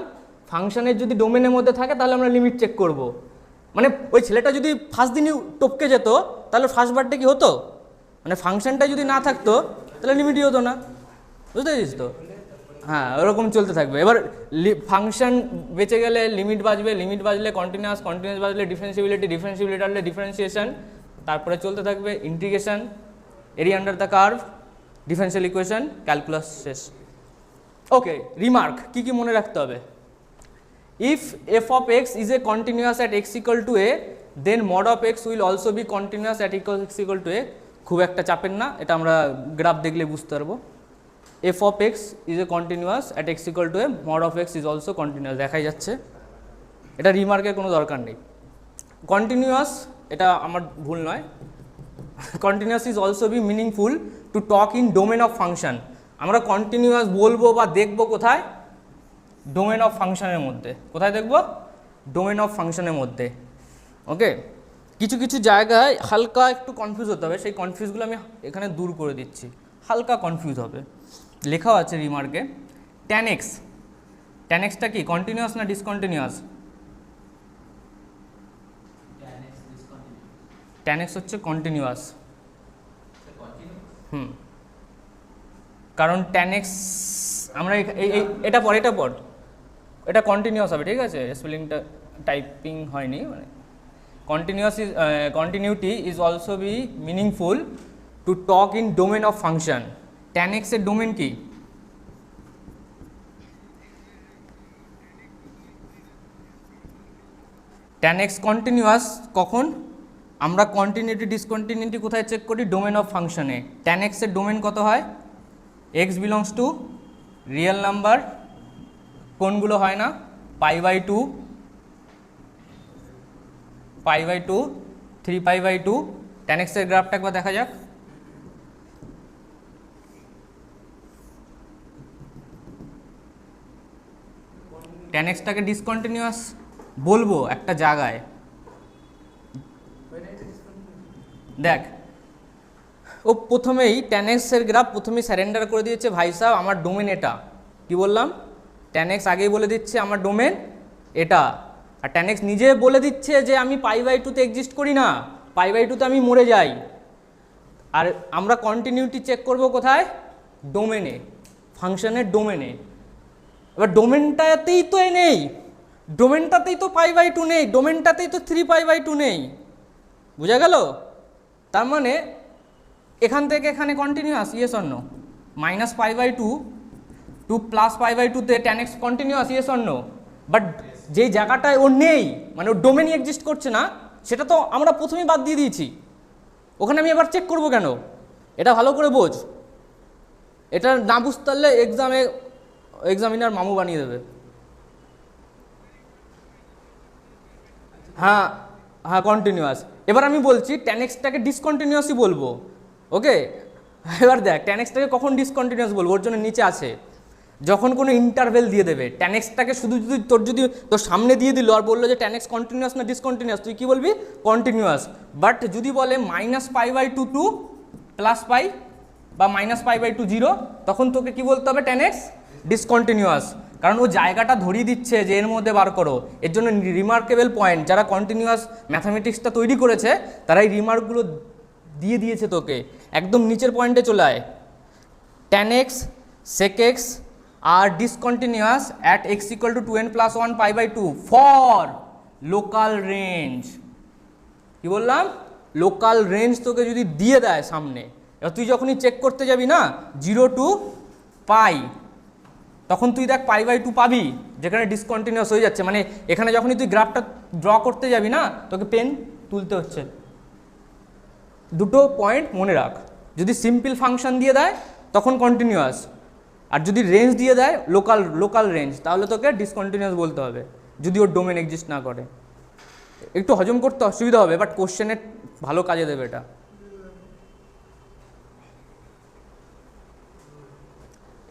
ফাংশনের যদি ডোমেনের মধ্যে থাকে তাহলে আমরা লিমিট চেক করব। মানে ওই ছেলেটা যদি ফার্স্ট দিনই টপকে যেত তাহলে ফার্স্ট বারটা কি হতো? মানে ফাংশনটা যদি না থাকতো তাহলে লিমিটই হতো না, বুঝতে পেরেছিস তো? হ্যাঁ, ওরকম চলতে থাকবে। এবার ফাংশন বেঁচে গেলে লিমিট বাজবে, লিমিট বাজলে কন্টিনিউয়াস বাজলে ডিফারেন্সিবিলিটি আসলে ডিফারেন্সিয়েশন, তারপরে চলতে থাকবে integration, area under the curve, differential equation, calculus শেষ। ওকে, রিমার্ক কি কি মনে রাখতে হবে? If f of x is a continuous at x = a, then mod of x will also be continuous at x = a। খুব একটা চাপের না, এটা আমরা গ্রাফ দেখলে বুঝতে পারবো। f of x is a continuous at x = a, mod of x is also continuous, দেখাই যাচ্ছে। এটা রিমার্কের কোনো দরকার নেই। কন্টিনিউয়াস, এটা আমার ভুল নয়, continuous is also be meaningful to talk in domain of function. আমরা কন্টিনিউয়াস বলবো বা দেখবো কোথায়? ডোমেন অফ ফাংশনের মধ্যে। কোথায় দেখবো? ডোমেন অফ ফাংশনের মধ্যে। ওকে, কিছু কিছু জায়গায় হালকা একটু কনফিউজ হতে হবে, সেই কনফিউজগুলো আমি এখানে দূর করে দিচ্ছি। হালকা কনফিউজ হবে, লেখাও আছে রিমার্কে। tan x, tan x টা কি কন্টিনিউয়াস না ডিসকন্টিনিউয়াস? tan x হচ্ছে কন্টিনিউয়াস। কারণ tan x আমরা এটা পর এটা কন্টিনিউয়াস হবে, ঠিক আছে? স্পেলিংটা টাইপিং হয়নি, মানে continuity is also be meaningful to talk in domain of function. tan x এর ডোমেন কি? tan x কন্টিনিউয়াস কখন? আমরা কন্টিনিউটি ডিসকন্টিনিউটি কোথায় চেক করি? ডোমেন অফ ফাংশনে। tan x এর ডোমেন কত হয়? x belongs to real number, কোনগুলো হয় না? π/2, 3π/2। tan x এর গ্রাফটা একবার দেখা যাক। tan x টাকে ডিসকন্টিনিউয়াস বলবো একটা জায়গায়, দেখ ও প্রথমেই tan x এর গ্রাফ প্রথমেই স্যারেন্ডার করে দিয়েছে, ভাই সাহেব আমার ডোমেন এটা। কি বললাম? tan x আগেই বলে দিচ্ছে আমার ডোমেন এটা, আর tan x নিজে বলে দিচ্ছে যে আমি π/2 এক্সিস্ট করি না, π/2 আমি মরে যাই। আর আমরা কন্টিনিউটি চেক করব কোথায়? ডোমেনে, ফাংশনের ডোমেনে। এবার ডোমেনটাতেই তো নেই, ডোমেনটাতেই তো π/2 নেই, ডোমেনটাতেই তো 3π/2 নেই, বুঝা গেল? তার মানে এখান থেকে এখানে continuous, yes or no? -π/2 to +π/2 তে tan x continuous, yes or no? But যেই জায়গাটায় ও নেই, মানে ওর ডোমেনই এক্সিস্ট করছে না, সেটা তো আমরা প্রথমেই বাদ দিয়ে দিয়েছি। ওখানে আমি এবার চেক করব কেন? এটা ভালো করে বোঝ, এটা না বুঝতে পারলে এক্সামিনার মামু বানিয়ে দেবে। হ্যাঁ, কন্টিনিউয়াস। এবার আমি বলছি tan x টাকে ডিসকন্টিনিউয়াসই বলবো। ওকে, এবার দেখ tan x টাকে কখন ডিসকন্টিনিউয়াস বলবো? ওর জন্য নিচে আছে, যখন কোনো ইন্টারভেল দিয়ে দেবে। tan x টাকে শুধু যদি তোর সামনে দিয়ে দিল আর বললো যে tan x কন্টিনিউয়াস না ডিসকন্টিনিউয়াস, তুই কি বলবি? কন্টিনিউয়াস। বাট যদি বলে -π/2 টু +π বা -π/2 0, তখন তোকে কি বলতে হবে? tan x discontinuous. কারণ ও জায়গাটা ধরিয়ে দিচ্ছে যে এর মধ্যে বার করো। এর জন্য রিমার্কেবল পয়েন্ট, যারা কন্টিনিউয়াস ম্যাথামেটিক্সটা তৈরি করেছে তারা এই রিমার্কগুলো দিয়ে দিয়েছে তোকে। একদম নিচের পয়েন্টে চলে আয়। tan x sec x are discontinuous at x = 2n + 1 π/2 for local range। কি বললাম? লোকাল রেঞ্জ তোকে যদি দিয়ে দেয় সামনে, এবার তুই যখনই চেক করতে যাবি না 0 to π, তখন তুই দেখ π/2 পাবি, যেখানে ডিসকন্টিনিউয়াস হয়ে যাচ্ছে। মানে এখানে যখনই তুই গ্রাফটা ড্র করতে যাবি না, তোকে পেন তুলতে হচ্ছে। দুটো পয়েন্ট মনে রাখ, যদি সিম্পল ফাংশন দিয়ে দেয় তখন কন্টিনিউয়াস, আর যদি রেঞ্জ দিয়ে দেয় লোকাল রেঞ্জ, তাহলে তোকে ডিসকন্টিনিউয়াস বলতে হবে যদি ওর ডোমেন এক্সিস্ট না করে। একটু হজম করতে অসুবিধা হবে, বাট কোশ্চেনে ভালো কাজে দেবে এটা।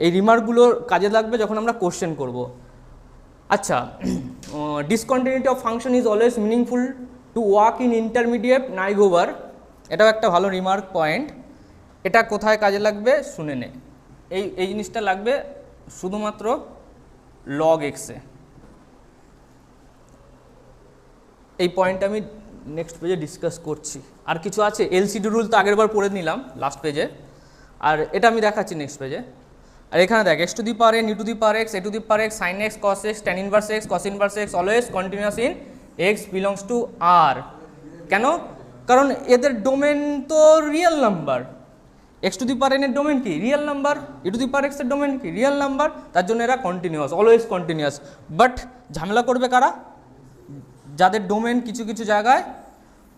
এই রিমার্কগুলোর কাজে লাগবে যখন আমরা কোশ্চেন করব। আচ্ছা, discontinuity of function is always meaningful to work in intermediate neighbourhood, এটাও একটা ভালো রিমার্ক পয়েন্ট। এটা কোথায় কাজে লাগবে শুনে নে। এই জিনিসটা লাগবে শুধুমাত্র লগ এক্সে। এই পয়েন্ট আমি নেক্সট পেজে ডিসকাস করছি। আর কিছু আছে, এলসিডি রুল তো আগের বার পড়ে নিলাম লাস্ট পেজে, আর এটা আমি দেখাচ্ছি নেক্সট পেজে। আর এখানে দেখ x to the power n U to the power x a to the power x sine x cos x tan inverse x cos inverse x always continuous in x belongs to R. কেন? কারণ এদের domain তো real number. X to the power n এর domain কি? Real number. E to the power x এর domain কি? Real number. তার জন্য এরা কন্টিনিউয়াস, অলওয়েজ কন্টিনিউয়াস। বাট ঝামেলা করবে কারা? যাদের ডোমেন কিছু কিছু জায়গায়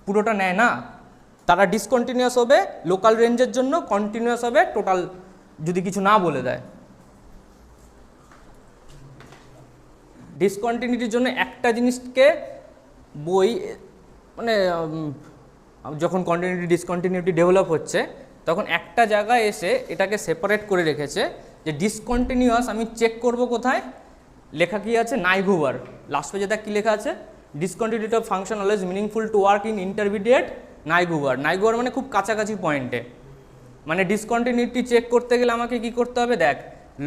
পুরোটা নেয় না, তারা ডিসকন্টিনিউয়াস হবে লোকাল রেঞ্জের জন্য, কন্টিনিউয়াস হবে টোটাল যদি কিছু না বলে দেয়। ডিসকন্টিনিউটির জন্য একটা জিনিসকে বই মানে যখন কন্টিনিউটি ডিসকন্টিনিউটি ডেভেলপ হচ্ছে তখন একটা জায়গায় এসে এটাকে সেপারেট করে রেখেছে যে ডিসকন্টিনিউয়াস আমি চেক করব কোথায়, লেখা কি আছে? নাইগোভার। লাস্ট পেজে দেখ কী লেখা আছে? Discontinuity of function always meaningful to work in intermediate neighbourhood. Neighbourhood মানে খুব কাছাকাছি পয়েন্টে। মানে ডিসকন্টিনিউটি চেক করতে গেলে আমাকে কি করতে হবে? দেখ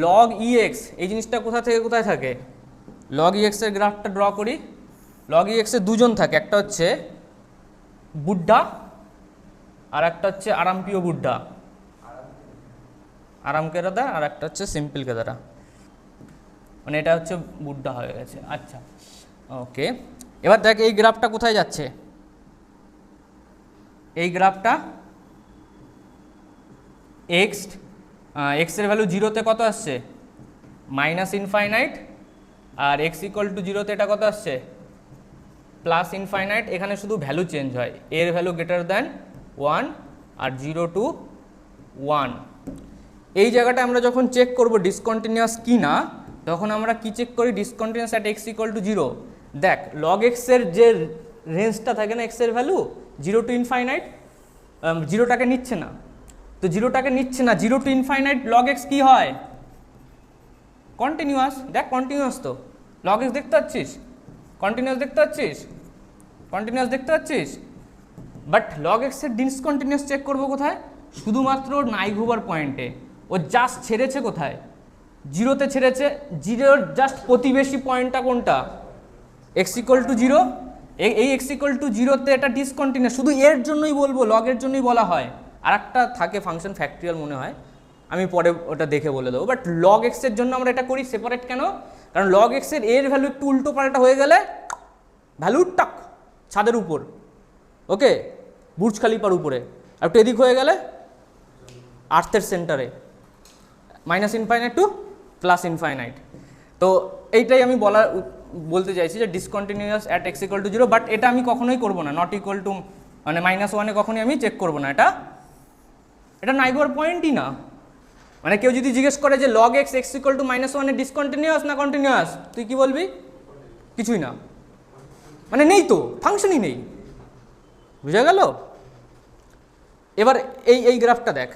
লগ ই এক্স, এই জিনিসটা কোথা থেকে কোথায় থাকে? লগ ই এক্সের গ্রাফটা ড্র করি। লগ ই এক্সের দুজন থাকে, একটা হচ্ছে বুড্ডা আর একটা হচ্ছে আরামপ্রিয় বুড্ডা, আরাম কেদারা, আর একটা হচ্ছে সিম্পল কেদারা। মানে এটা হচ্ছে বুড্ডা হয়ে গেছে। আচ্ছা ওকে, এবার দেখ এই গ্রাফটা কোথায় যাচ্ছে? এই গ্রাফটা এক্সের ভ্যালু জিরোতে কত আসছে? Minus infinite. আর এক্স ইকুয়াল টু জিরোতে এটা কত আসছে? Plus infinite. এখানে শুধু ভ্যালু চেঞ্জ হয়, এর ভ্যালু গ্রেটার দ্যান 1 আর 0 to 1। এই জায়গাটা আমরা যখন চেক করব ডিসকন্টিনিউয়াস কি না, তখন আমরা কি চেক করি? Discontinuous at X equal to 0। দেখ লগ এক্সের যে রেঞ্জটা থাকে না এক্সের ভ্যালু 0 to ইনফাইনাইট, জিরোটাকে নিচ্ছে না, তো জিরোটাকে নিচ্ছে না, 0 to ইনফাইনাইট লগ এক্স কী হয়? কন্টিনিউয়াস। দেখ কন্টিনিউয়াস তো লগ এক্স দেখতে পাচ্ছিস, কন্টিনিউয়াস দেখতে পাচ্ছিস, কন্টিনিউয়াস দেখতে পাচ্ছিস। বাট লগ এক্সের ডিসকন্টিনিউয়াস চেক করবো কোথায়? শুধুমাত্র নাইগোভার পয়েন্টে। ও জাস্ট ছেড়েছে কোথায়? জিরোতে ছেড়েছে। জিরোর জাস্ট প্রতিবেশী পয়েন্টটা কোনটা? X equal to 0। এই এক্স ইকুয়াল টু 0তে এটা ডিসকন্টিনিউয়াস, শুধু এর জন্যই বলবো, লগের জন্যই বলা হয়। আর একটা থাকে ফাংশন ফ্যাক্টরিয়াল মনে হয়, আমি পরে ওটা দেখে বলে দেবো। বাট লগ এক্সের জন্য আমরা এটা করি সেপারেট কেন? কারণ লগ এক্সের এর ভ্যালু একটু উল্টো পাল্টা হয়ে গেলে ভ্যালু টাক ছাদের উপর, ওকে, বুর্জ খালিফার উপরে, আর একটু এদিক হয়ে গেলে আর্থের সেন্টারে, minus infinite to plus infinite. তো এইটাই আমি বলতে চাইছি যে discontinuous at X equal to 0। But এটা আমি কখনোই করবো না, নট ইকুয়াল টু মানে -1-এ কখনোই আমি চেক করবো না। এটা নাইগোভার পয়েন্টই না। মানে কেউ যদি জিজ্ঞেস করে যে log x x equal to -1-এ ডিসকন্টিনিউয়াস না কন্টিনিউয়াস, তুই কি বলবি? কিছুই না, মানে নেই তো, ফাংশনই নেই। বুঝা গেল? এবার এই গ্রাফটা দেখ,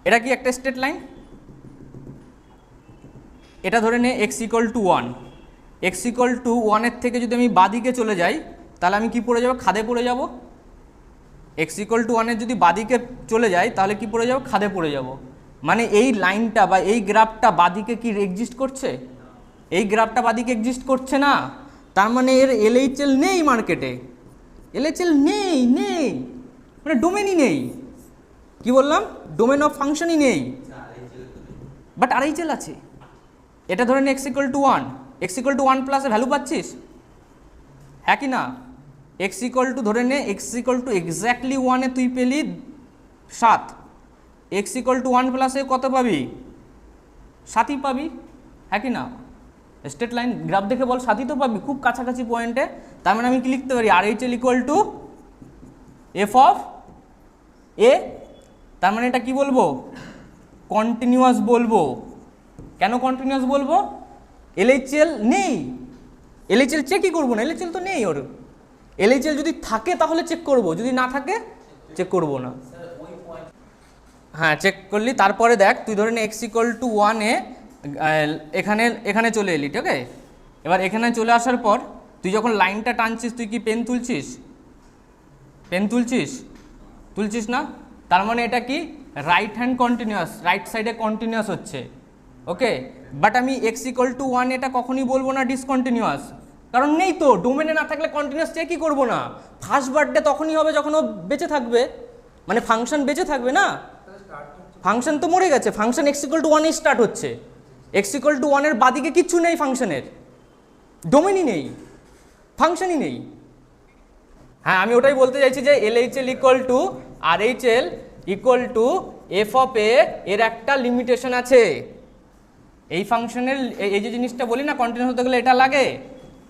এটা কি একটা স্ট্রেট লাইন? এটা ধরে নে x equal to 1। X equal to 1-এর থেকে যদি আমি বাদিকে চলে যাই তাহলে আমি কি পড়ে যাব? খাদে পড়ে যাব। এক্স ইকুয়াল টু 1-এর যদি বাদিকে চলে যাই তাহলে কি পড়ে যাব? খাদে পড়ে যাব। মানে এই লাইনটা বা এই গ্রাফটা বাদিকে কি এক্সিস্ট করছে? এই গ্রাফটা বাদিকে এক্সিস্ট করছে না। তার মানে এর এলএইচএল নেই মার্কেটে, এলএইচএল নেই, মানে ডোমেনই নেই। কি বললাম? ডোমেন অফ ফাংশনই নেই, বাট আরএইচএল আছে। এটা ধরে নে x equal to 1, x equal to 1 প্লাসের ভ্যালু পাচ্ছিস, হ্যাঁ কি না? এক্স ইকুয়াল টু ধরে নে এক্স ইকুয়াল টু এক্স্যাক্টলি 1-এ তুই পেলি 7, এক্স ইকুয়াল টু 1 প্লাসে কত পাবি? 7ই পাবি, হ্যাঁ কি না? স্ট্রেট লাইন গ্রাফ দেখে বল 7ই তো পাবি, খুব কাছাকাছি পয়েন্টে। তার মানে আমি কি লিখতে পারি? আরএইচএল ইকুয়াল টু এফ অফ এ। তার মানে এটা কি বলবো? কন্টিনিউয়াস বলবো। কেন কন্টিনিউয়াস বলবো? এলএইচএল নেই, এলএইচএল চেকই করবো না, এলএইচএল তো নেই ওর। এলএইচএল যদি থাকে তাহলে চেক করব, যদি না থাকে চেক করব না। হ্যাঁ চেক করলি, তারপরে দেখ তুই ধরে নে এক্স ইকুয়াল টু 1-এ এখানে চলে এলি, ঠিক আছে? এবার এখানে চলে আসার পর তুই যখন লাইনটা টানছিস তুই কি পেন তুলছিস? পেন তুলছিস না? তার মানে এটা কি রাইট হ্যান্ড কন্টিনিউয়াস, রাইট সাইডে কন্টিনিউয়াস হচ্ছে, ওকে। বাট আমি এক্স ইকুয়াল টু 1 এটা কখনই বলবো না ডিসকন্টিনিউয়াস, কারণ নেই তো, ডোমেনে না থাকলে কন্টিনিউয়াস চেকই করবো না। ফার্স্ট বার্থডে তখনই হবে যখন ও বেঁচে থাকবে, মানে ফাংশন বেঁচে থাকবে না, ফাংশন তো মরে গেছে। Function x equal to 1 start হচ্ছে, এক্স ইকুয়াল টু 1 এর বাদিকে কিচ্ছু নেই, ফাংশনের ডোমেনই নেই, ফাংশনই নেই। হ্যাঁ আমি ওটাই বলতে চাইছি যে LHL equal to RHL equal to F of a এর একটা লিমিটেশন আছে। এই ফাংশনের এই যে জিনিসটা বলি না কন্টিনিউয়াস হতে গেলে এটা লাগে,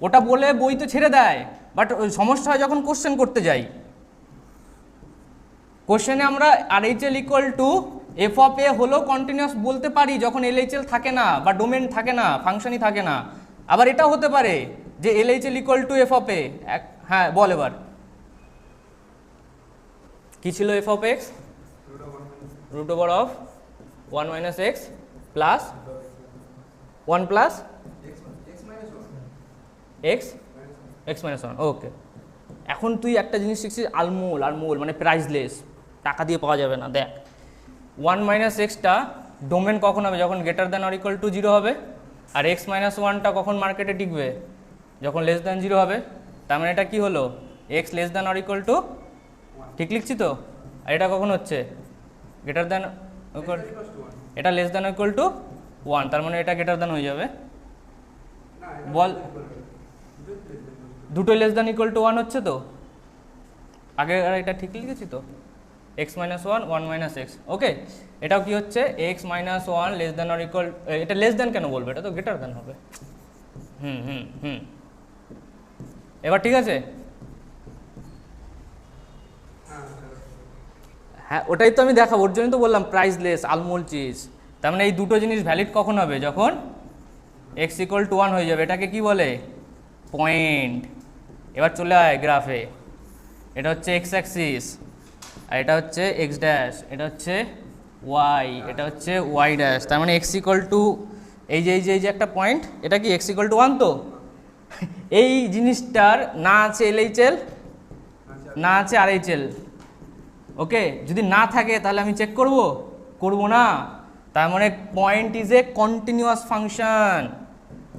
ওটা বলে বই তো ছেড়ে দেয়, বাট সমস্যা হয় যখন কোশ্চেন করতে যাই। কোশ্চেনে আমরা আরএইচএল ইকুয়াল টু এফ অফ এ হলেও কন্টিনিউয়াস বলতে পারি যখন এলএইচএল থাকে না বা ডোমেন থাকে না, ফাংশনই থাকে না। আবার এটাও হতে পারে যে LHL equal to F of A, হ্যাঁ বল এবার কি ছিল F of X? Root over of 1 minus X plus 1 plus X minus 1, okay. এখন তুই একটা জিনিস শিখছিস আলমোল মানে প্রাইসলেস, টাকা দিয়ে পাওয়া যাবে না। দেখ 1 মাইনাস এক্সটা ডোমেন কখন হবে? যখন greater than or equal to 0 হবে। আর এক্স মাইনাস 1টা কখন মার্কেটে টিকবে? যখন লেস দ্যান 0 হবে। তার মানে এটা কি হলো? X less than or equal to, ঠিক লিখছি তো? আর এটা কখন হচ্ছে? গ্রেটার দ্যান, এটা লেস দ্যান ইকুয়াল টু 1, তার মানে এটা গ্রেটার দ্যান হয়ে যাবে। বল দুটোই লেস দ্যান ইকুয়াল টু 1 হচ্ছে তো? আগে এটা ঠিক লিখেছি তো? এক্স মাইনাস 1 মাইনাস এক্স, ওকে। এটাও কি হচ্ছে? X minus 1 less than or equal, এটা লেস দ্যান কেন বলবে? এটা তো গ্রেটার দ্যান হবে। এবার ঠিক আছে? হ্যাঁ ওটাই তো আমি দেখাবো, ওর জন্যই তো বললাম প্রাইসলেস আলমোল চিজ। তার মানে এই দুটো জিনিস ভ্যালিড কখন হবে? যখন এক্স ইকুয়াল টু 1 হয়ে যাবে। এটাকে কি বলে? পয়েন্ট। এবার চলে আয় গ্রাফে, এটা হচ্ছে এক্স অ্যাক্সিস, আর এটা হচ্ছে এক্স ড্যাশ, এটা হচ্ছে ওয়াই, এটা হচ্ছে ওয়াই ড্যাশ। তার মানে এক্স ইকুয়াল টু এই যে একটা পয়েন্ট, এটা কি এক্স ইকুয়াল টু 1 তো? এই জিনিসটার না আছে এলএইচএল, না আছে আরএইচএল, ওকে। যদি না থাকে তাহলে আমি চেক করব না। তার মানে point is a continuous function,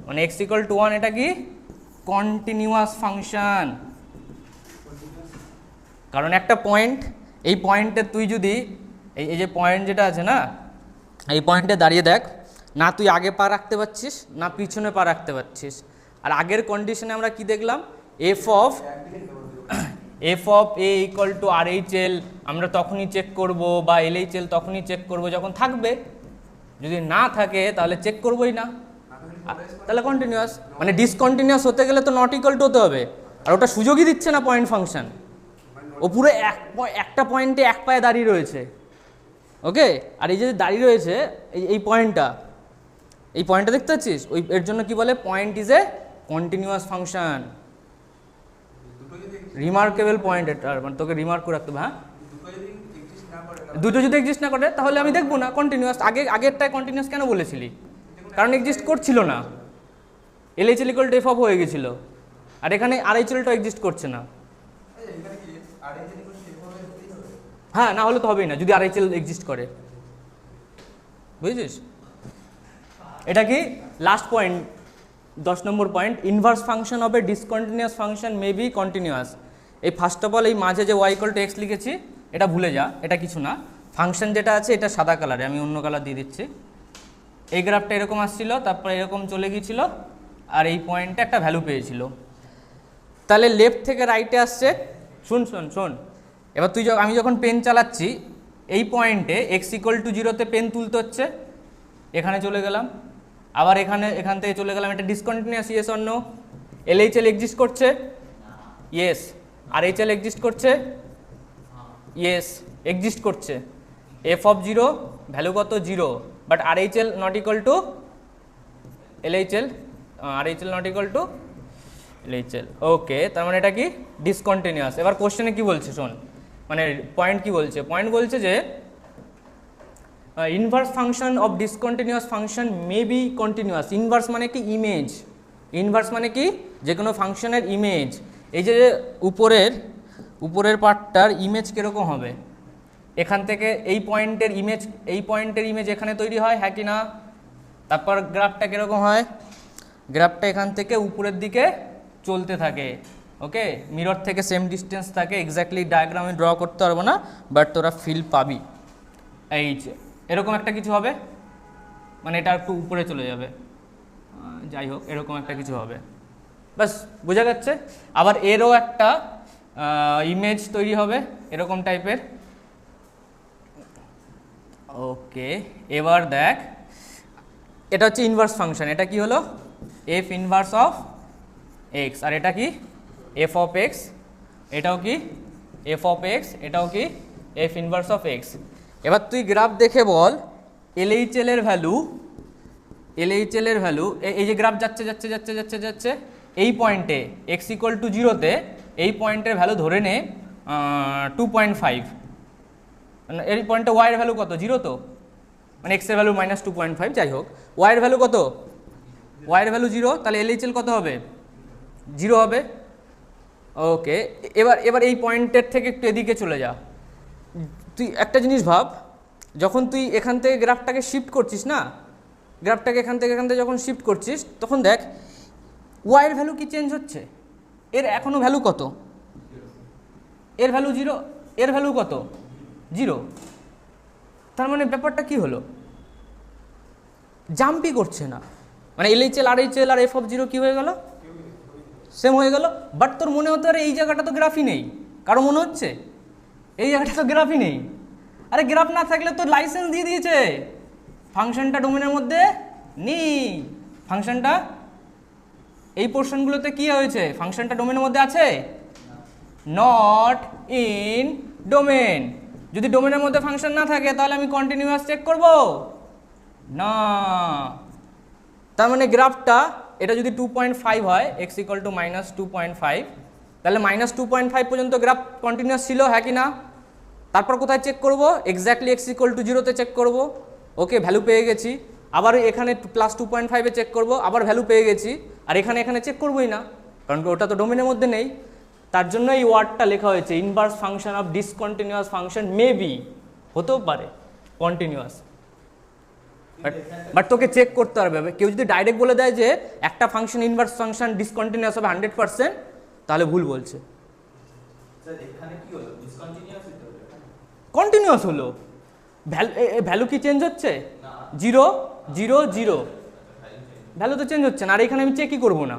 মানে এক্স ইকুয়াল টু 1 এটা কি কন্টিনিউয়াস ফাংশন। কারণ একটা পয়েন্ট, এই পয়েন্টে তুই যদি এই যে পয়েন্ট যেটা আছে না, এই পয়েন্টে দাঁড়িয়ে দেখ না, তুই আগে পা রাখতে পারছিস না পিছনে পা রাখতে পারছিস। আর আগের কন্ডিশনে আমরা কি দেখলাম? F of a equal to RHL আমরা তখনই চেক করব, বা এলএইচএল তখনই চেক করব যখন থাকবে। যদি না থাকে তাহলে চেক করবই না, তাহলে কন্টিনিউয়াস। মানে ডিসকন্টিনিউয়াস হতে গেলে তো নট ইকুয়াল টু হতে হবে, আর ওটা সুযোগই দিচ্ছে না পয়েন্ট ফাংশন। ও পুরো একটা পয়েন্টে এক পায়ে দাঁড়িয়ে রয়েছে, ওকে। আর এই যে দাঁড়িয়ে রয়েছে এই পয়েন্টটা দেখতে পাচ্ছিস? ওই এর জন্য কি বলে? Point is a continuous function. Remarkable point এটা, মানে তোকে রিমার্ক করে রাখতে হবে। হ্যাঁ দুটো যদি এক্সিস্ট না করে তাহলে আমি দেখবো না কন্টিনিউয়াস। আগেরটায় কন্টিনিউয়াস কেন বলেছিলি? কারণ এক্সিস্ট করছিল না, এলএইচএল ইকুয়াল টু এফ অফ হয়ে গেছিল। আর এখানে আরএইচএলটা এক্সিস্ট করছে না। হ্যাঁ না হলে তো হবেই না যদি আরএইচএল এক্সিস্ট করে, বুঝেছিস? এটা কি last point, 10 number point. Inverse function of A discontinuous function may be continuous. এই ফার্স্ট অফ অল এই মাঝে যে ওয়াই ইকুয়াল টু এক্স লিখেছি এটা ভুলে যা, এটা কিছু না। ফাংশন যেটা আছে এটা সাদা কালারে, আমি অন্য কালার দিয়ে দিচ্ছি। এই গ্রাফটা এরকম আসছিল, তারপরে এরকম চলে গিয়েছিল, আর এই পয়েন্টে একটা ভ্যালু পেয়েছিল। তাহলে লেফট থেকে রাইটে আসছে। শোন এবার আমি যখন পেন চালাচ্ছি এই পয়েন্টে এক্স ইকুয়াল টু 0-তে পেন তুলতে হচ্ছে, এখানে চলে গেলাম, আবার এখান থেকে চলে গেলাম। এটা discontinuous, yes or no? LHL exist করছে, ইয়েস। আরএইচএল এক্সিস্ট করছে, ইয়েস এক্সিস্ট করছে। এফ অফ জিরো ভ্যালু কত 0, but RHL not equal to LHL, RHL not equal to LHL। Okay, তার মানে এটা কি ডিসকন্টিনিউয়াস। এবার কোশ্চেনে কি বলছে শোন, মানে পয়েন্ট কি বলছে, পয়েন্ট বলছে যে inverse function of discontinuous function may be continuous. Inverse মানে কি ইমেজ, ইনভার্স মানে কি যে কোনো ফাংশনের ইমেজ। এই যে উপরের পার্টটার ইমেজ কীরকম হবে, এখান থেকে এই পয়েন্টের ইমেজ এখানে তৈরি হয়, হ্যাঁ কি না? তারপর গ্রাফটা কীরকম হয়, গ্রাফটা এখান থেকে উপরের দিকে চলতে থাকে। ওকে, মিরর থেকে সেম ডিস্টেন্স থাকে। এক্স্যাক্টলি ডায়াগ্রামে ড্র করতে পারবো না, বাট তোরা ফিল পাবি। এই যে এরকম একটা কিছু হবে, মানে এটা একটু উপরে চলে যাবে, যাই হোক এরকম একটা কিছু হবে, বাস বোঝা যাচ্ছে। আবার এরও একটা ইমেজ তৈরি হবে এরকম টাইপের। ওকে, এবার দেখ, এটা হচ্ছে ইনভার্স ফাংশন। এটা কি হলো এফ ইনভার্স অফ এক্স, আর এটা কি এফ অফ এক্স, এটাও কি এফ অফ এক্স, এটাও কি এফ ইনভার্স অফ এক্স। এবার তুই গ্রাফ দেখে বল LHL এর ভ্যালু, LHL এর ভ্যালু, এই যে গ্রাফ যাচ্ছে যাচ্ছে যাচ্ছে যাচ্ছে যাচ্ছে এই পয়েন্টে এক্স ইকুয়াল টু 0-তে এই পয়েন্টের ভ্যালু ধরে নে 2.5, এই পয়েন্টে ওয়াই এর ভ্যালু কত 0, তো মানে এক্স এর ভ্যালু -2.5, যাই হোক ওয়াই এর ভ্যালু কত, ওয়াই এর ভ্যালু 0, তাহলে LHL কত হবে 0 হবে। ওকে, এবার এই পয়েন্টের থেকে একটু এদিকে চলে যা। তুই একটা জিনিস ভাব, যখন তুই এখান থেকে গ্রাফটাকে শিফট করছিস না, গ্রাফটাকে এখান থেকে যখন শিফট করছিস, তখন দেখ ওয়াইয়ের ভ্যালু কি চেঞ্জ হচ্ছে, এর এখনও ভ্যালু কত, এর ভ্যালু 0, এর ভ্যালু কত 0। তার মানে ব্যাপারটা কি হলো, জাম্পই করছে না, মানে LHL RHL আর এফ অফ 0 কি হয়ে গেল, সেম হয়ে গেল। বাট তোর মনে হতে পারে এই জায়গাটা তো গ্রাফই নেই, কারো মনে হচ্ছে এই জায়গাটা তো গ্রাফই নেই। আরে গ্রাফ না থাকলে তো লাইসেন্স দিয়ে দিয়েছে, ফাংশনটা ডোমেনের মধ্যে নেই, ফাংশনটা এই পোর্শনগুলোতে কি হয়েছে, ফাংশনটা ডোমেনের মধ্যে আছে, নট ইন ডোমেন। যদি ডোমেনের মধ্যে ফাংশন না থাকে তাহলে আমি কন্টিনিউয়াস চেক করব না। তার মানে গ্রাফটা এটা যদি 2.5 হয়, x ইকুয়াল টু -2.5, তাহলে -2.5 পর্যন্ত গ্রাফ কন্টিনিউয়াস ছিল, হ্যাঁ কি না? তারপর কোথায় চেক করব, এক্স্যাক্টলি x ইকুয়াল টু 0-তে চেক করব। ওকে, ভ্যালু পেয়ে গেছি। আবার এখানে +2.5-এ চেক করব, আবার ভ্যালু পেয়ে গেছি। আর এখানে চেক করবোই না, কারণ ওটা তো ডোমেনের মধ্যে নেই। তার জন্য এই ওয়ার্ডটা লেখা হয়েছে, inverse function of discontinuous function may be, হতেও পারে কন্টিনিউয়াস, বাট তোকে চেক করতে হবে। কেউ যদি ডাইরেক্ট বলে দেয় যে একটা ফাংশন ইনভার্স ফাংশন ডিসকন্টিনিউয়াস হবে 100%, তাহলে ভুল বলছে। কন্টিনিউয়াস হলো, ভ্যালু কি চেঞ্জ হচ্ছে, 0 0 0, ভ্যালু তো চেঞ্জ হচ্ছে না, আর এখানে আমি চেকই করবো না।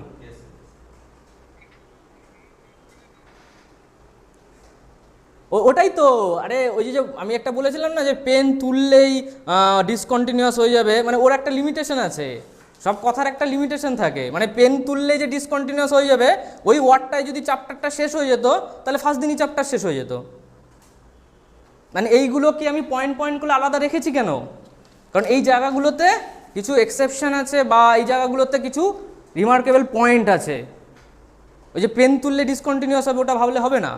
ওটাই তো, আরে ওই যে আমি একটা বলেছিলাম না যে পেন তুললেই ডিসকন্টিনিউয়াস হয়ে যাবে, মানে ওর একটা লিমিটেশন আছে, সব কথার একটা লিমিটেশন থাকে। মানে পেন তুললেই যে ডিসকন্টিনিউয়াস হয়ে যাবে, ওই ওয়ার্ডটায় যদি চ্যাপ্টারটা শেষ হয়ে যেত তাহলে ফার্স্ট দিনই চ্যাপ্টার শেষ হয়ে যেত। মানে এইগুলো কি আমি পয়েন্টগুলো আলাদা রেখেছি কেন, কারণ এই জায়গাগুলোতে কিছু এক্সেপশন আছে, বা এই জায়গাগুলোতে কিছু রিমার্কেবল পয়েন্ট আছে। ওই যে পেন তুললে ডিসকন্টিনিউয়াস হবে ওটা ভাবলে হবে না।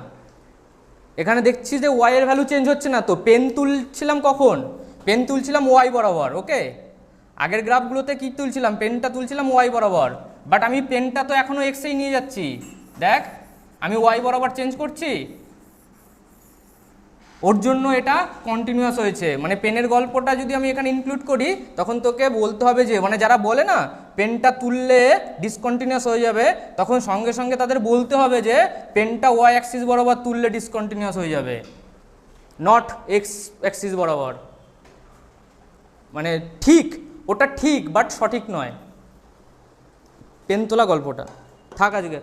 এখানে দেখছি যে ওয়াই এর ভ্যালু চেঞ্জ হচ্ছে না, তো পেন তুলছিলাম কখন, পেন তুলছিলাম ওয়াই বরাবর। ওকে, আগের গ্রাফগুলোতে কি তুলছিলাম, পেনটা তুলছিলাম ওয়াই বরাবর, বাট আমি পেনটা তো এখনও এক্সেই নিয়ে যাচ্ছি। দেখ আমি ওয়াই বরাবর চেঞ্জ করছি, ওর জন্য এটা কন্টিনিউয়াস হয়েছে। মানে পেনের গল্পটা যদি আমি এখানে ইনক্লুড করি, তখন তোকে বলতে হবে যে, মানে যারা বলে না পেনটা তুললে ডিসকন্টিনিউয়াস হয়ে যাবে, তখন সঙ্গে সঙ্গে তাদের বলতে হবে যে পেনটা ওয়াই অ্যাক্সিস বরাবর তুললে ডিসকন্টিনিউয়াস হয়ে যাবে, নট এক্স অ্যাক্সিস বরাবর। মানে ঠিক, ওটা ঠিক বাট সঠিক নয় পেন তোলা গল্পটা। থাক আজকে।